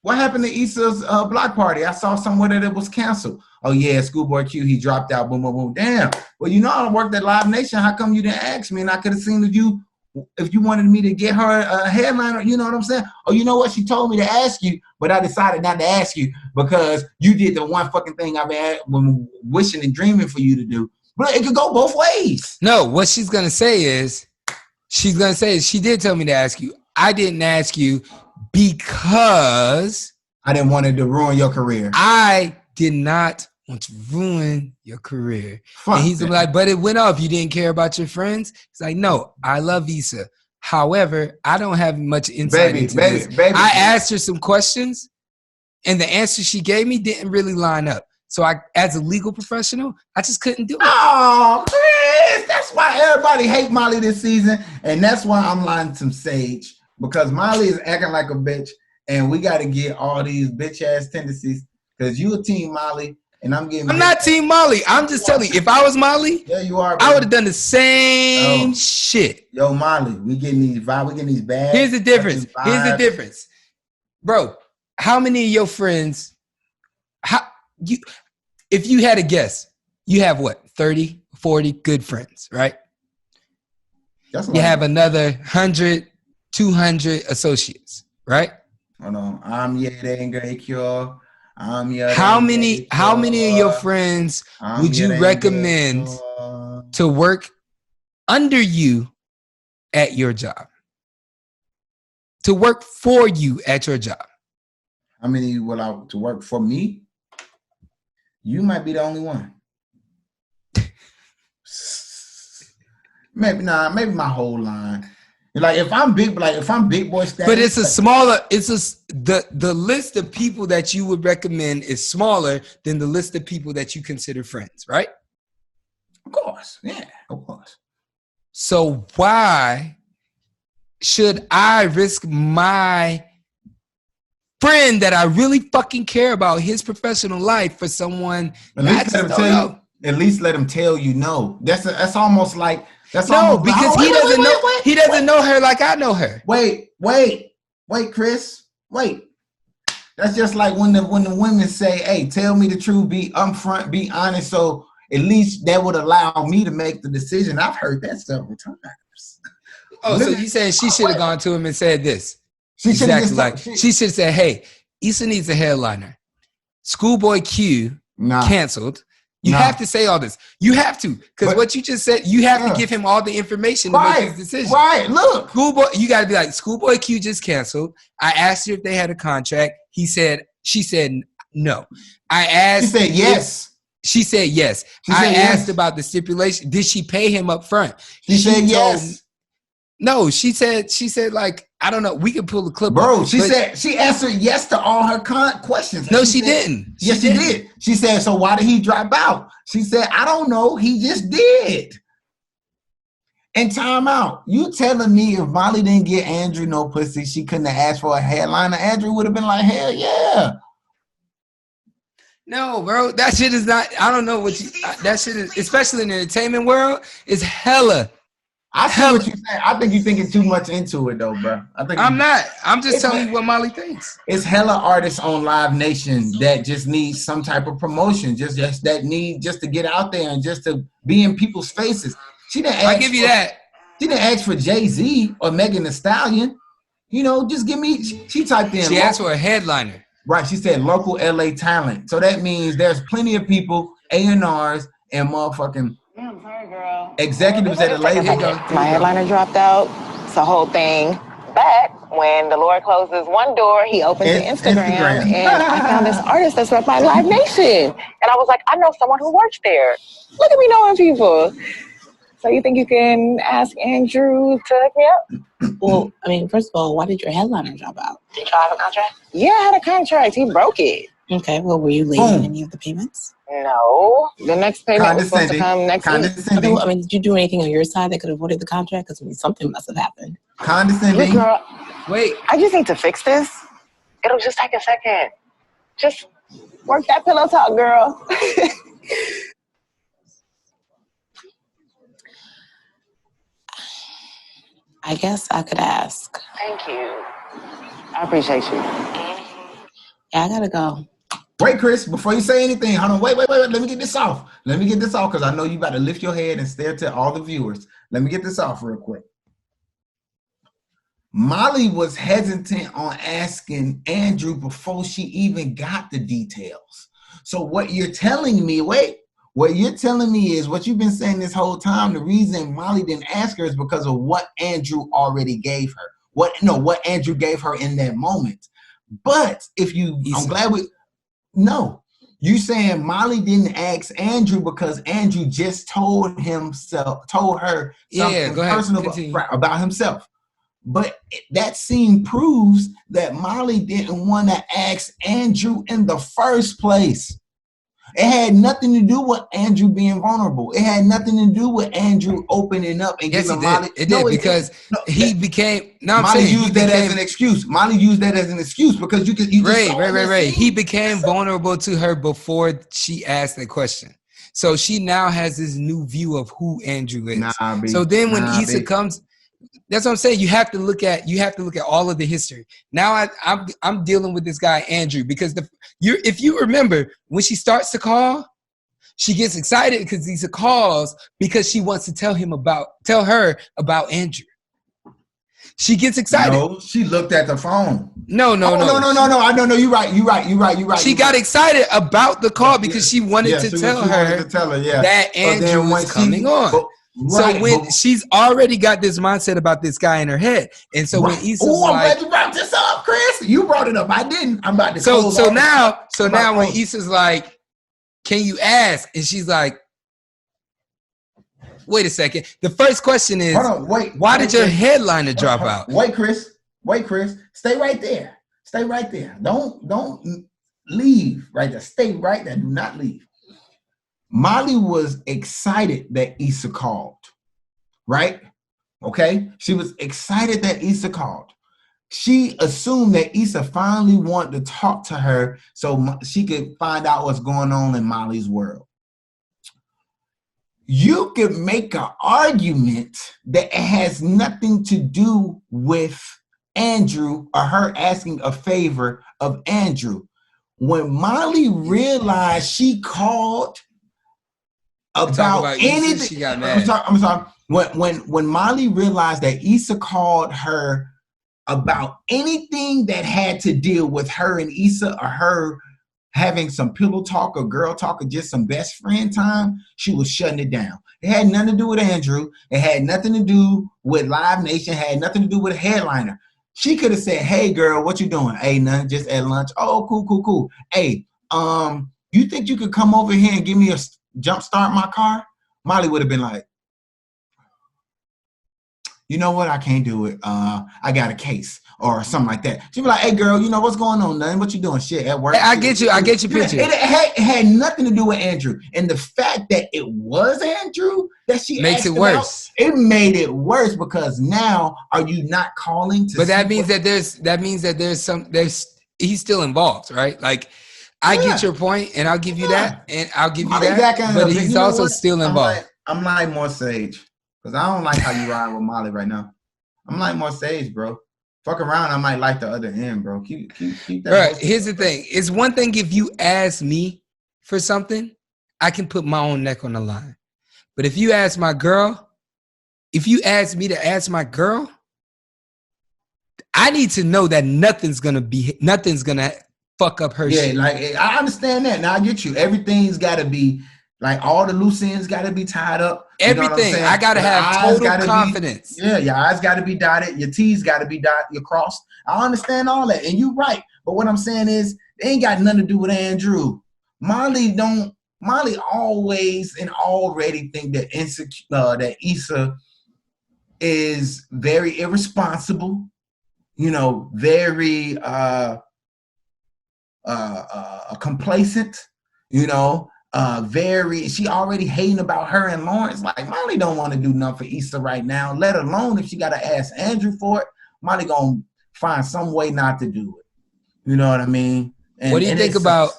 What happened to Issa's block party? I saw somewhere that it was canceled. Oh yeah, Schoolboy Q, he dropped out. Boom, boom, boom. Damn. Well, you know I worked at Live Nation. How come you didn't ask me? And I could have seen if you wanted me to get her a headliner. You know what I'm saying? Oh, you know what? She told me to ask you, but I decided not to ask you because you did the one fucking thing I've been wishing and dreaming for you to do. But it could go both ways. No, what she's gonna say is, she did tell me to ask you. I didn't ask you because I didn't want it to ruin your career. I did not want to ruin your career. Fuck and he's that. like, but it went off. You didn't care about your friends? He's like, no, I love Issa. However, I don't have much insight into this. I asked her some questions, and the answer she gave me didn't really line up. So I, as a legal professional, I just couldn't do it. Oh, Chris, that's why everybody hate Molly this season, and that's why I'm lying some sage, because Molly is acting like a bitch, and we got to get all these bitch-ass tendencies, because you a team Molly, and I'm not Team Molly. I'm just telling you, if I was Molly, yeah, you are. I would have done the same shit. Yo, Molly, we getting these bad. Here's the difference. Bro, how many of your friends, if you had a guess, you have what, 30, 40 good friends, right? You have another 100, 200 associates, right? Hold on. I'm cure. How many of your friends would you recommend to work under you at your job? To work for you at your job? How many will I to work for me? You might be the only one. Maybe my whole line. Like if I'm big boy status, but it's a smaller. The list of people that you would recommend is smaller than the list of people that you consider friends, right? Of course, yeah, of course. So why should I risk my friend that I really fucking care about his professional life for someone? At least let him tell you no. That's almost like. Because he doesn't know her like I know her. Wait, Chris. Wait. That's just like when the women say, "Hey, tell me the truth, be upfront, be honest." So at least that would allow me to make the decision. I've heard that several times. Oh, so you saying she should have gone to him and said this? She should have said, "Hey, Issa needs a headliner. Schoolboy Q canceled." You have to say all this. You have to, because what you just said, you have to give him all the information to make his decision. Right, look. Schoolboy, you got to be like, Schoolboy Q just canceled. I asked her if they had a contract. She said no. I asked. She said yes. She said yes. I asked about the stipulation. Did she pay him up front? She said yes. No, she said like, I don't know. We can pull the clip. Bro, she said she answered yes to all her questions. No, she didn't. Yes, she did. She said, so why did he drop out? She said, I don't know. He just did. And time out. You telling me if Molly didn't get Andrew no pussy, she couldn't have asked for a headliner? Andrew would have been like, hell yeah. No, bro. That shit is not, I don't know what you, that shit is, especially in the entertainment world, is hella. I see what you're saying. I think you're thinking too much into it, though, bro. I'm not. I'm just telling you what Molly thinks. It's hella artists on Live Nation that just need some type of promotion, just that need just to get out there and just to be in people's faces. She didn't ask. I give you that. She didn't ask for Jay-Z or Megan Thee Stallion. You know, just give me. She typed in. She asked for a headliner. Right. She said local LA talent. So that means there's plenty of people, A&Rs, and motherfucking. Executives at a label. My headliner dropped out. It's a whole thing. But when the Lord closes one door, he opens the Instagram. And I found this artist that's rep by Live Nation. And I was like, I know someone who works there. Look at me knowing people. So you think you can ask Andrew to hook me up? Well, I mean, first of all, why did your headliner drop out? Did y'all have a contract? Yeah, I had a contract. He broke it. Okay, well, were you late on any of the payments? No. The next payment was supposed to come next week. Okay, well, I mean, did you do anything on your side that could have avoided the contract? Because I mean, something must have happened. Condescending. Look, girl, Wait. I just need to fix this. It'll just take a second. Just work that pillow talk, girl. I guess I could ask. Thank you. I appreciate you. Yeah, I gotta go. Wait, Chris, before you say anything, hold on. Wait. Let me get this off. Because I know you about to lift your head and stare to all the viewers. Let me get this off real quick. Molly was hesitant on asking Andrew before she even got the details. So what you're telling me, what you're telling me is what you've been saying this whole time. The reason Molly didn't ask her is because of what Andrew already gave her. What Andrew gave her in that moment. But you saying Molly didn't ask Andrew because Andrew just told her something personal about himself. But that scene proves that Molly didn't want to ask Andrew in the first place. It had nothing to do with Andrew being vulnerable. It had nothing to do with Andrew opening up and giving Molly. It did because he became. No, I'm saying Molly used that as an excuse. Molly used that as an excuse because Right. He became vulnerable to her before she asked that question. So she now has this new view of who Andrew is. So then when Issa comes. That's what I'm saying. You have to look at all of the history. Now I'm dealing with this guy Andrew because if you remember when she starts to call, she gets excited because Issa calls because she wants to tell her about Andrew. She gets excited. No, she looked at the phone. No. I don't know. You're right. She got excited about the call because she wanted to tell her that Andrew was coming on. So when she's already got this mindset about this guy in her head, and so when Issa's I'm glad you brought this up, Chris. You brought it up. I didn't. I'm about to. So now when Issa's like, "Can you ask?" and she's like, "Wait a second." The first question is, why did your headliner drop out? Wait, Chris. Stay right there. Don't leave right there. Stay right there. Do not leave. Molly was excited that Issa called, right? Okay? She was excited that Issa called. She assumed that Issa finally wanted to talk to her so she could find out what's going on in Molly's world. You could make an argument that it has nothing to do with Andrew or her asking a favor of Andrew. When Molly realized she called about anything, she got mad. I'm sorry. When Molly realized that Issa called her about anything that had to deal with her and Issa or her having some pillow talk or girl talk or just some best friend time, she was shutting it down. It had nothing to do with Andrew. It had nothing to do with Live Nation. It had nothing to do with a headliner. She could have said, "Hey girl, what you doing?" "Hey, nothing, just at lunch." "Oh, cool. Hey, you think you could come over here and give me a jump start my car?" Molly would have been like, "You know what? I can't do it. I got a case," or something like that. She'd be like, "Hey, girl, you know what's going on? Nothing. What you doing? Shit, at work." I get your picture. It had nothing to do with Andrew, and the fact that it was Andrew that she makes it asked worse. About, it made it worse because now are you not calling to? But that means that he's still involved, right? Like. I get your point, and I'll give you that, and I'll give you that. But he's also still involved. I'm like more Sage because I don't like how you ride with Molly right now. I'm like more Sage, bro. Fuck around, I might like the other end, bro. Keep that. Right. Here's the thing: it's one thing if you ask me for something, I can put my own neck on the line. But if you ask my girl, if you ask me to ask my girl, I need to know that nothing's gonna fuck up her shit. Yeah, like I understand that. Now I get you. Everything's got to be like all the loose ends got to be tied up. Everything. I got to have total confidence. Your eyes got to be dotted. Your T's got to be dotted. Your crossed. I understand all that, and you're right. But what I'm saying is, they ain't got nothing to do with Andrew. Molly Molly always and already think that that Issa is very irresponsible, very complacent, she already hating about her and Lawrence. Like, Molly don't want to do nothing for Issa right now, let alone if she got to ask Andrew for it. Molly gonna find some way not to do it. You know what I mean? And, what do you think about?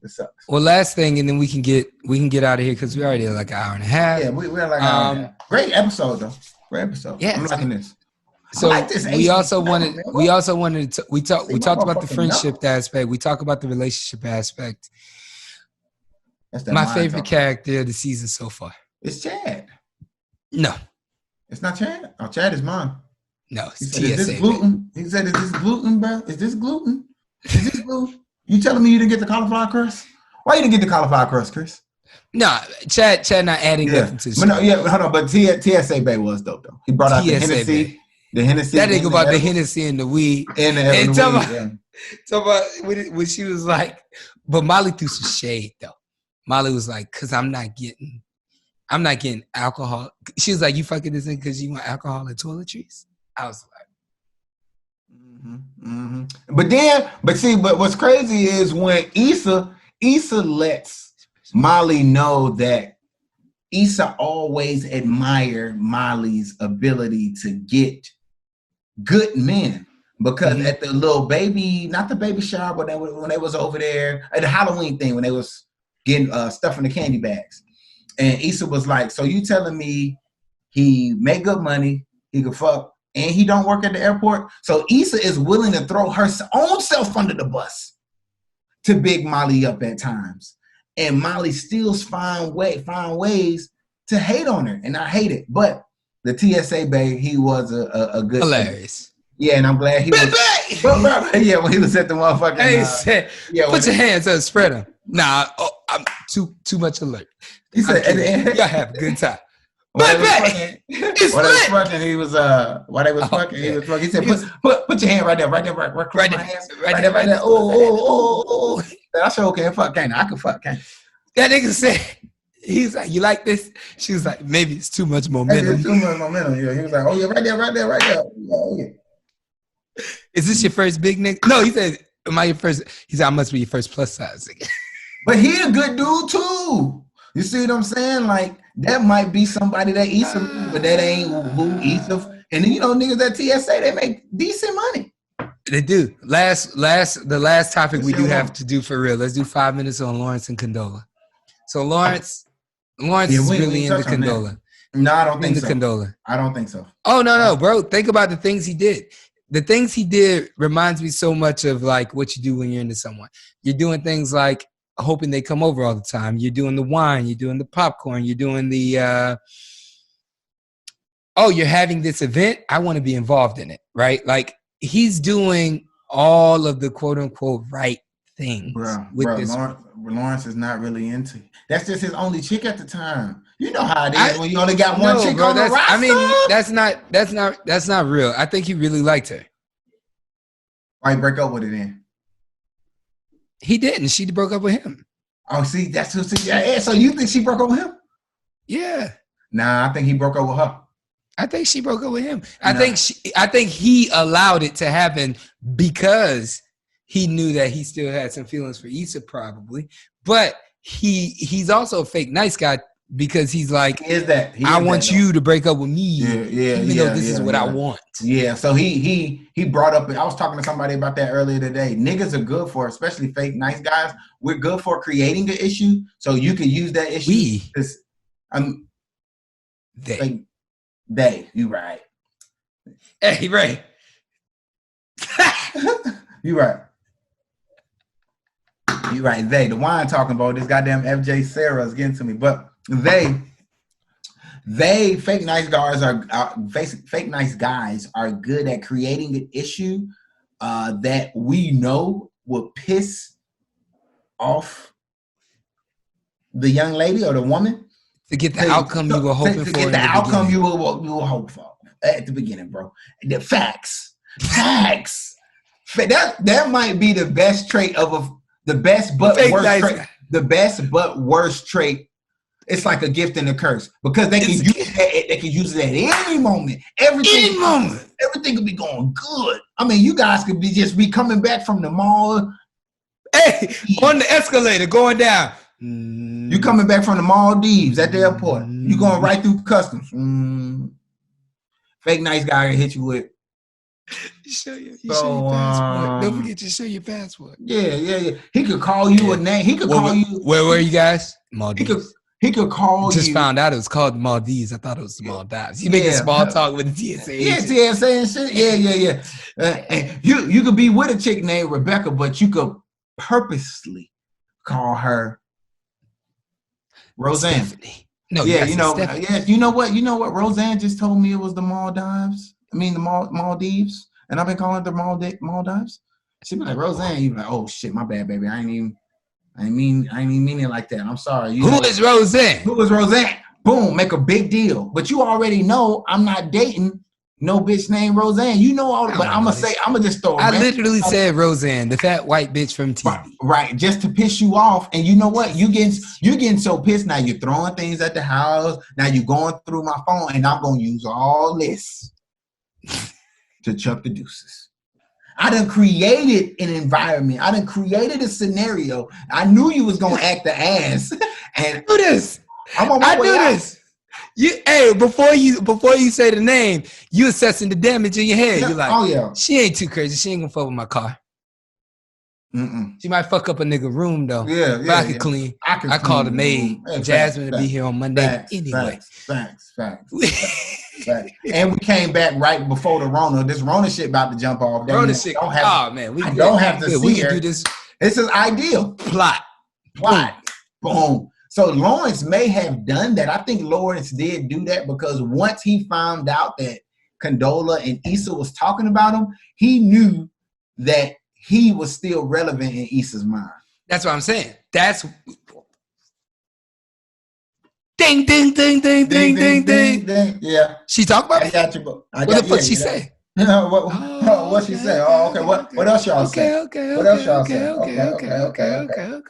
It sucks. Well, last thing, and then we can get out of here because we already like an hour and a half. Yeah, we're like an hour and a half. Great episode though. Great episode. Yeah, I'm liking this. So like this we also wanted to we talked about the friendship aspect. We talk about the relationship aspect. That's my favorite character of the season so far. It's Chad. No, it's not Chad. Oh, Chad is mine. No, it's TSA. Is this gluten? He said, "Is this gluten, bro? Is this gluten? Is this gluten? You telling me you didn't get the cauliflower crust? Why you didn't get the cauliflower crust, Chris?" Nah, Chad not adding nothing to the show. No, hold on, but TSA Bay was dope though. He brought out the Hennessy. Bay. The Hennessy. That nigga about the Hennessy and the weed. And talk about when she was like, but Molly threw some shade though. Molly was like, "Cause I'm not getting alcohol." She was like, "You fucking this nigga because you want alcohol and toiletries?" I was like, But what's crazy is when Issa lets Molly know that Issa always admired Molly's ability to get good men, because at the little baby, not the baby shower, but when they was over there at the Halloween thing, when they was getting stuff in the candy bags, and Issa was like, "So you telling me he make good money, he can fuck, and he don't work at the airport?" So Issa is willing to throw her own self under the bus to big Molly up at times, and Molly still find ways to hate on her, and I hate it. But the TSA babe, he was a good hilarious. Yeah, and I'm glad he was. Yeah, when he was at the motherfucking. Hey, put your hands up, spread them. Nah, I'm too much alert. He said, "Y'all have a good time." While they was fucking, he was fucking. He said, "Put your hand right there, right there. Oh. I sure can fuck, can't I? I can fuck, can't I?" That nigga said, he's like, "You like this?" She was like, "Maybe it's too much momentum." It's too much momentum. Yeah, he was like, "Oh yeah, right there. Oh, yeah. Is this your first big nigga?" No, he said, "Am I your first?" He said, "I must be your first plus size nigga." But he a good dude too. You see what I'm saying? Like, that might be somebody that Issa, but that ain't who Issa. And then, niggas at TSA, they make decent money. They do. The last topic we do have to do for real. Let's do 5 minutes on Lawrence and Condola. So Lawrence is really into Condola. No, I don't think so. Condola. I don't think so. Oh, no, bro. Think about the things he did. The things he did reminds me so much of like what you do when you're into someone. You're doing things like hoping they come over all the time. You're doing the wine. You're doing the popcorn. You're doing the, you're having this event. I want to be involved in it, right? Like, he's doing all of the quote unquote right things. Lawrence is not really into it. That's just his only chick at the time. You know how it is when you only got one chick on the roster. I mean, that's not real. I think he really liked her. Why break up with her then? He didn't. She broke up with him. Oh, see, that's what. So you think she broke up with him? Yeah. Nah, I think he broke up with her. I think she broke up with him. I think he allowed it to happen because he knew that he still had some feelings for Issa, probably. But he's also a fake nice guy because he's like, I want you to break up with me, even though this is what I want. Yeah. So he brought up. I was talking to somebody about that earlier today. Niggas are good for, especially fake nice guys. We're good for creating an issue, so you can use that issue. They, you right. Hey, right. You right. You right. They, the wine talking about this goddamn FJ Sarah is getting to me, but they fake nice guys are good at creating an issue that we know will piss off the young lady or the woman to get the outcome you were hoping for. To get the outcome you will hope for at the beginning, bro. The facts. That might be the best trait of the best but worst trait. the best but worst trait. It's like a gift and a curse because they can use that. They can use it at any moment. Everything could be going good. I mean, you guys could be coming back from the mall. Hey, on the escalator going down. You coming back from the Maldives at the airport. You going right through customs. Fake nice guy gonna hit you with. Show your passport. Don't forget to show your passport. Yeah. He could call you a name. He could call you. Where were you guys? Maldives. He could call you. Just found out it was called Maldives. I thought it was the Maldives. You making small talk with the TSA. Yeah, TSA and shit. Yeah. And you could be with a chick named Rebecca, but you could purposely call her Roseanne. Stephanie. No, yeah, you know what? Roseanne just told me it was the Maldives. I mean the Maldives, and I've been calling it the Maldives. She be like, Roseanne, you be like, oh shit, my bad, baby. I ain't even mean it like that. I'm sorry. Who is Roseanne? Who is Roseanne? Boom, make a big deal. But you already know I'm not dating no bitch named Roseanne. You know all, but I'm gonna just throw. I literally said Roseanne, the fat white bitch from TV. Right, just to piss you off. And you know what? You getting so pissed now. You're throwing things at the house. Now you're going through my phone, and I'm gonna use all this to chuck the deuces. I done created an environment. I done created a scenario. I knew you was gonna act the ass. And do this. I'm on my way out. This. Before you say the name, you assessing the damage in your head. You're like, oh yeah, she ain't too crazy. She ain't gonna fuck with my car. She might fuck up a nigga room though. Yeah, but I can clean. I call the maid, Jasmine, to be here on Monday anyway. Facts. And we came back right before the Rona. This Rona shit about to jump off. Rona shit. I don't have to see her. Do this. This is ideal. Plot. Boom. So Lawrence may have done that. I think Lawrence did do that because once he found out that Condola and Issa was talking about him, he knew that he was still relevant in Issa's mind. That's what I'm saying. That's ding, ding, ding, ding, ding, ding, ding. Yeah. She talked about it? What the fuck she say? What she say? Oh, okay. What else y'all say? What else y'all say?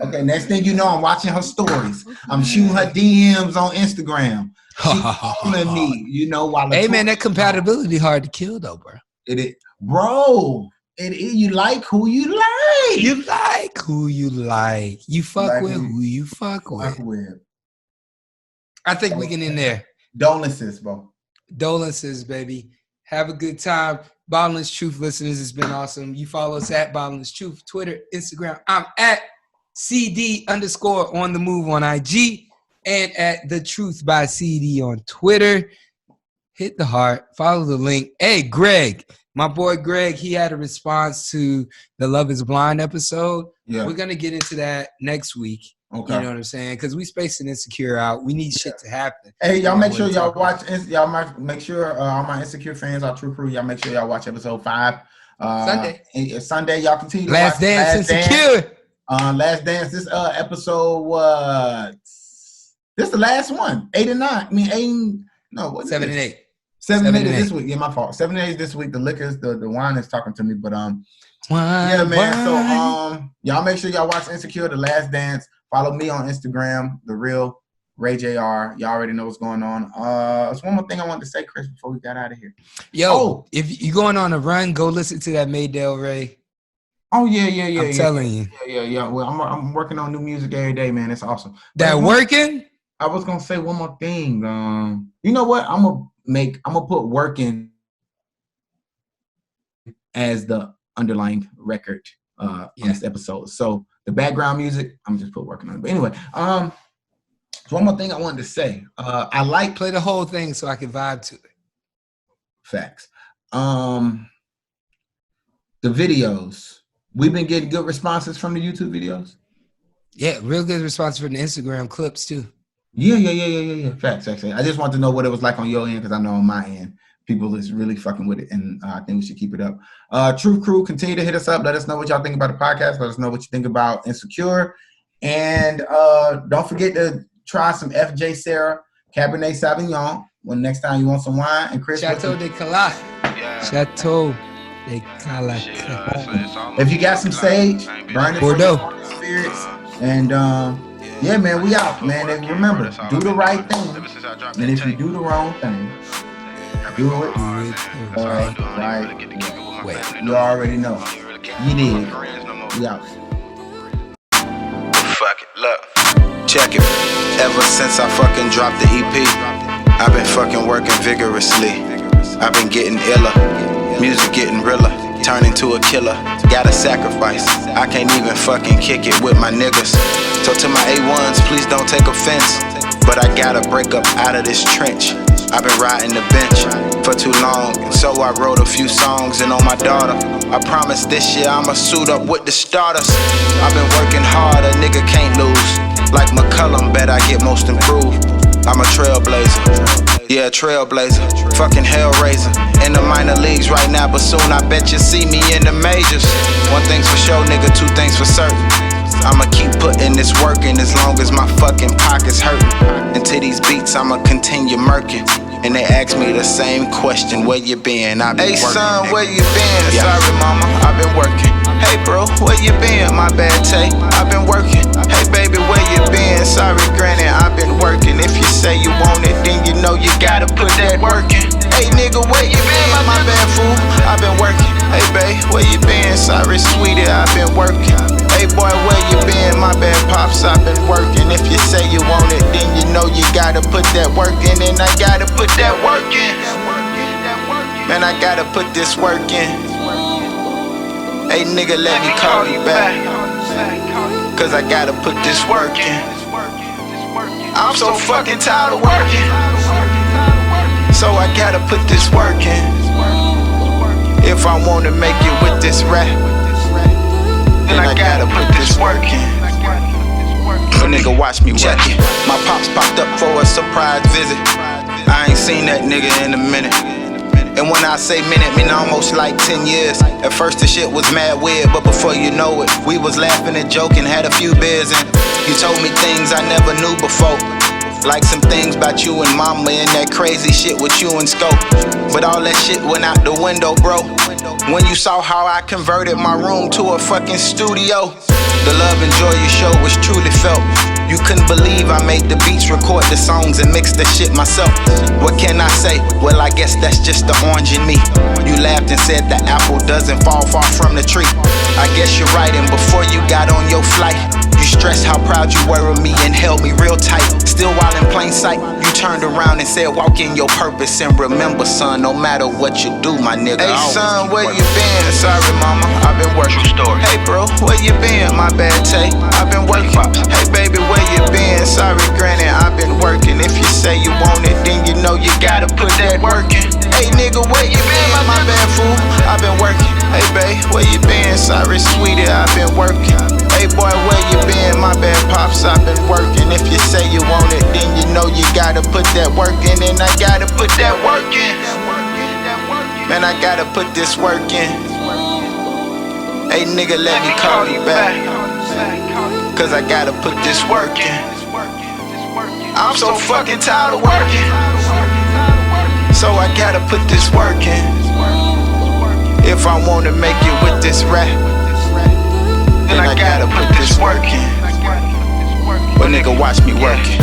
Okay. Next thing you know, I'm watching her stories. I'm shooting her DMs on Instagram. She's calling me, while hey man, that compatibility hard to kill though, bro. It is, bro. You like who you like. You like who you like. You fuck with who you fuck with. I think we can in there. Dolences, bro. Dolences, baby. Have a good time. Bottomless Truth listeners, it's been awesome. You follow us at Bottomless Truth, Twitter, Instagram. I'm at CD_on the move on IG and at The Truth by CD on Twitter. Hit the heart. Follow the link. Hey, Greg. My boy Greg, he had a response to the Love is Blind episode. Yeah. We're going to get into that next week. Okay. You know what I'm saying? Because we spacing Insecure out. We need shit to happen. Hey, y'all make sure y'all watch. Y'all make sure all my Insecure fans, our true crew, y'all make sure y'all watch episode 5. Sunday, y'all continue to watch Last Dance Insecure. Last Dance. This episode was this the last one. 8 and 9. I mean 8. No, what? 7 and 8. 7 and 8 this week. Yeah, my fault. 7 and 8 this week. The liquors, the wine is talking to me, but yeah, man. So y'all make sure y'all watch Insecure, The Last Dance. Follow me on Instagram, The Real Ray JR. Y'all already know what's going on. There's one more thing I wanted to say, Chris, before we got out of here. If you're going on a run, go listen to that Maydale Ray. Oh yeah. I'm telling you. Yeah. Well, I'm working on new music every day, man. It's awesome. That working? I was gonna say one more thing. You know what? I'm gonna put working as the underlying record on this episode. So the background music, I'm just working on it. But anyway, so one more thing I wanted to say. Play the whole thing so I can vibe to it. Facts. The videos. We've been getting good responses from the YouTube videos. Yeah, real good responses from the Instagram clips too. Yeah. Facts. I just want to know what it was like on your end because I know on my end, people is really fucking with it, and I think we should keep it up. True Crew, continue to hit us up. Let us know what y'all think about the podcast. Let us know what you think about Insecure. And don't forget to try some FJ Sarah Cabernet Sauvignon when next time you want some wine. And Chris, Chateau de Cala. Chateau de Cala. If you got some sage, burn it Bordeaux for spirits. And yeah, man, we out, man. And remember, do the right thing. And if you do the wrong thing, do it right. Wait, you already know. You did. We out. Fuck it, look. Check it. Ever since I fucking dropped the EP, I've been fucking working vigorously. I've been getting iller, music getting realer, turning to a killer. Gotta sacrifice, I can't even fucking kick it with my niggas. So to my A1s, please don't take offense, but I gotta break up out of this trench. I've been riding the bench for too long, and so I wrote a few songs. And on my daughter, I promise this year I'ma suit up with the starters. I've been working hard, a nigga can't lose. Like McCullum, bet I get most improved. I'm a trailblazer, yeah, trailblazer, fucking hellraiser. In the minor leagues right now, but soon I bet you see me in the majors. One thing's for sure, nigga, two things for certain. I'ma keep putting this work in as long as my fucking pockets hurtin'. And to these beats, I'ma continue murking. And they ask me the same question, where you been? I've been working. Hey son, where you been? Yeah. Sorry mama, I've been working. Hey bro, where you been? My bad Tay, I've been working. Hey baby, where you been? Sorry granny, I've been working. If you say you want it, then you know you gotta put that work in. Hey nigga, where you been? My bad fool, I've been working. Hey babe, where you been? Sorry sweetie, I've been working. Hey boy, where you been? My bad pops, I've been working. If you say you want it, then you know you gotta put that work in. And I gotta put that work in. Man, I gotta put this work in. Hey nigga, let me call you back, cause I gotta put this work in. I'm so fucking tired of working, so I gotta put this work in. If I wanna make it with this rap, then I gotta put this work in. So nigga, watch me work it. My pops popped up for a surprise visit. I ain't seen that nigga in a minute. And when I say minute, mean almost like 10 years. At first the shit was mad weird, but before you know it, we was laughing and joking, had a few beers, and you told me things I never knew before. Like some things about you and mama and that crazy shit with you and Scope. But all that shit went out the window, bro, when you saw how I converted my room to a fucking studio. The love and joy you showed was truly felt. You couldn't believe I made the beats, record the songs, and mix the shit myself. What can I say? Well, I guess that's just the orange in me. You laughed and said the apple doesn't fall far from the tree. I guess you're right, and before you got on your flight, you stressed how proud you were of me and held me real tight. Still while in plain sight, you turned around and said, walk in your purpose and remember, son, no matter what you do, my nigga. Hey son, where you been? Sorry mama, I've been working. Hey bro, where you been? My bad Tay, I've been working. Hey baby, where you been? Sorry granny, I've been working. If you say you want it, then you know you gotta put that work in. Hey nigga, where you been? My bad fool, I've been working. Hey babe, where you been? Sorry sweetie, I've been working. Hey boy, where you been? My bad pops, I've been working. If you say you want it, then you know you gotta put that work in. And I gotta put that work in. Man, I gotta put this work in. Hey nigga, let me call you back, cause I gotta put this work in. I'm so fucking tired of working, so I gotta put this work in. If I wanna make it with this rap, then I gotta put this work in. But nigga, watch me work it.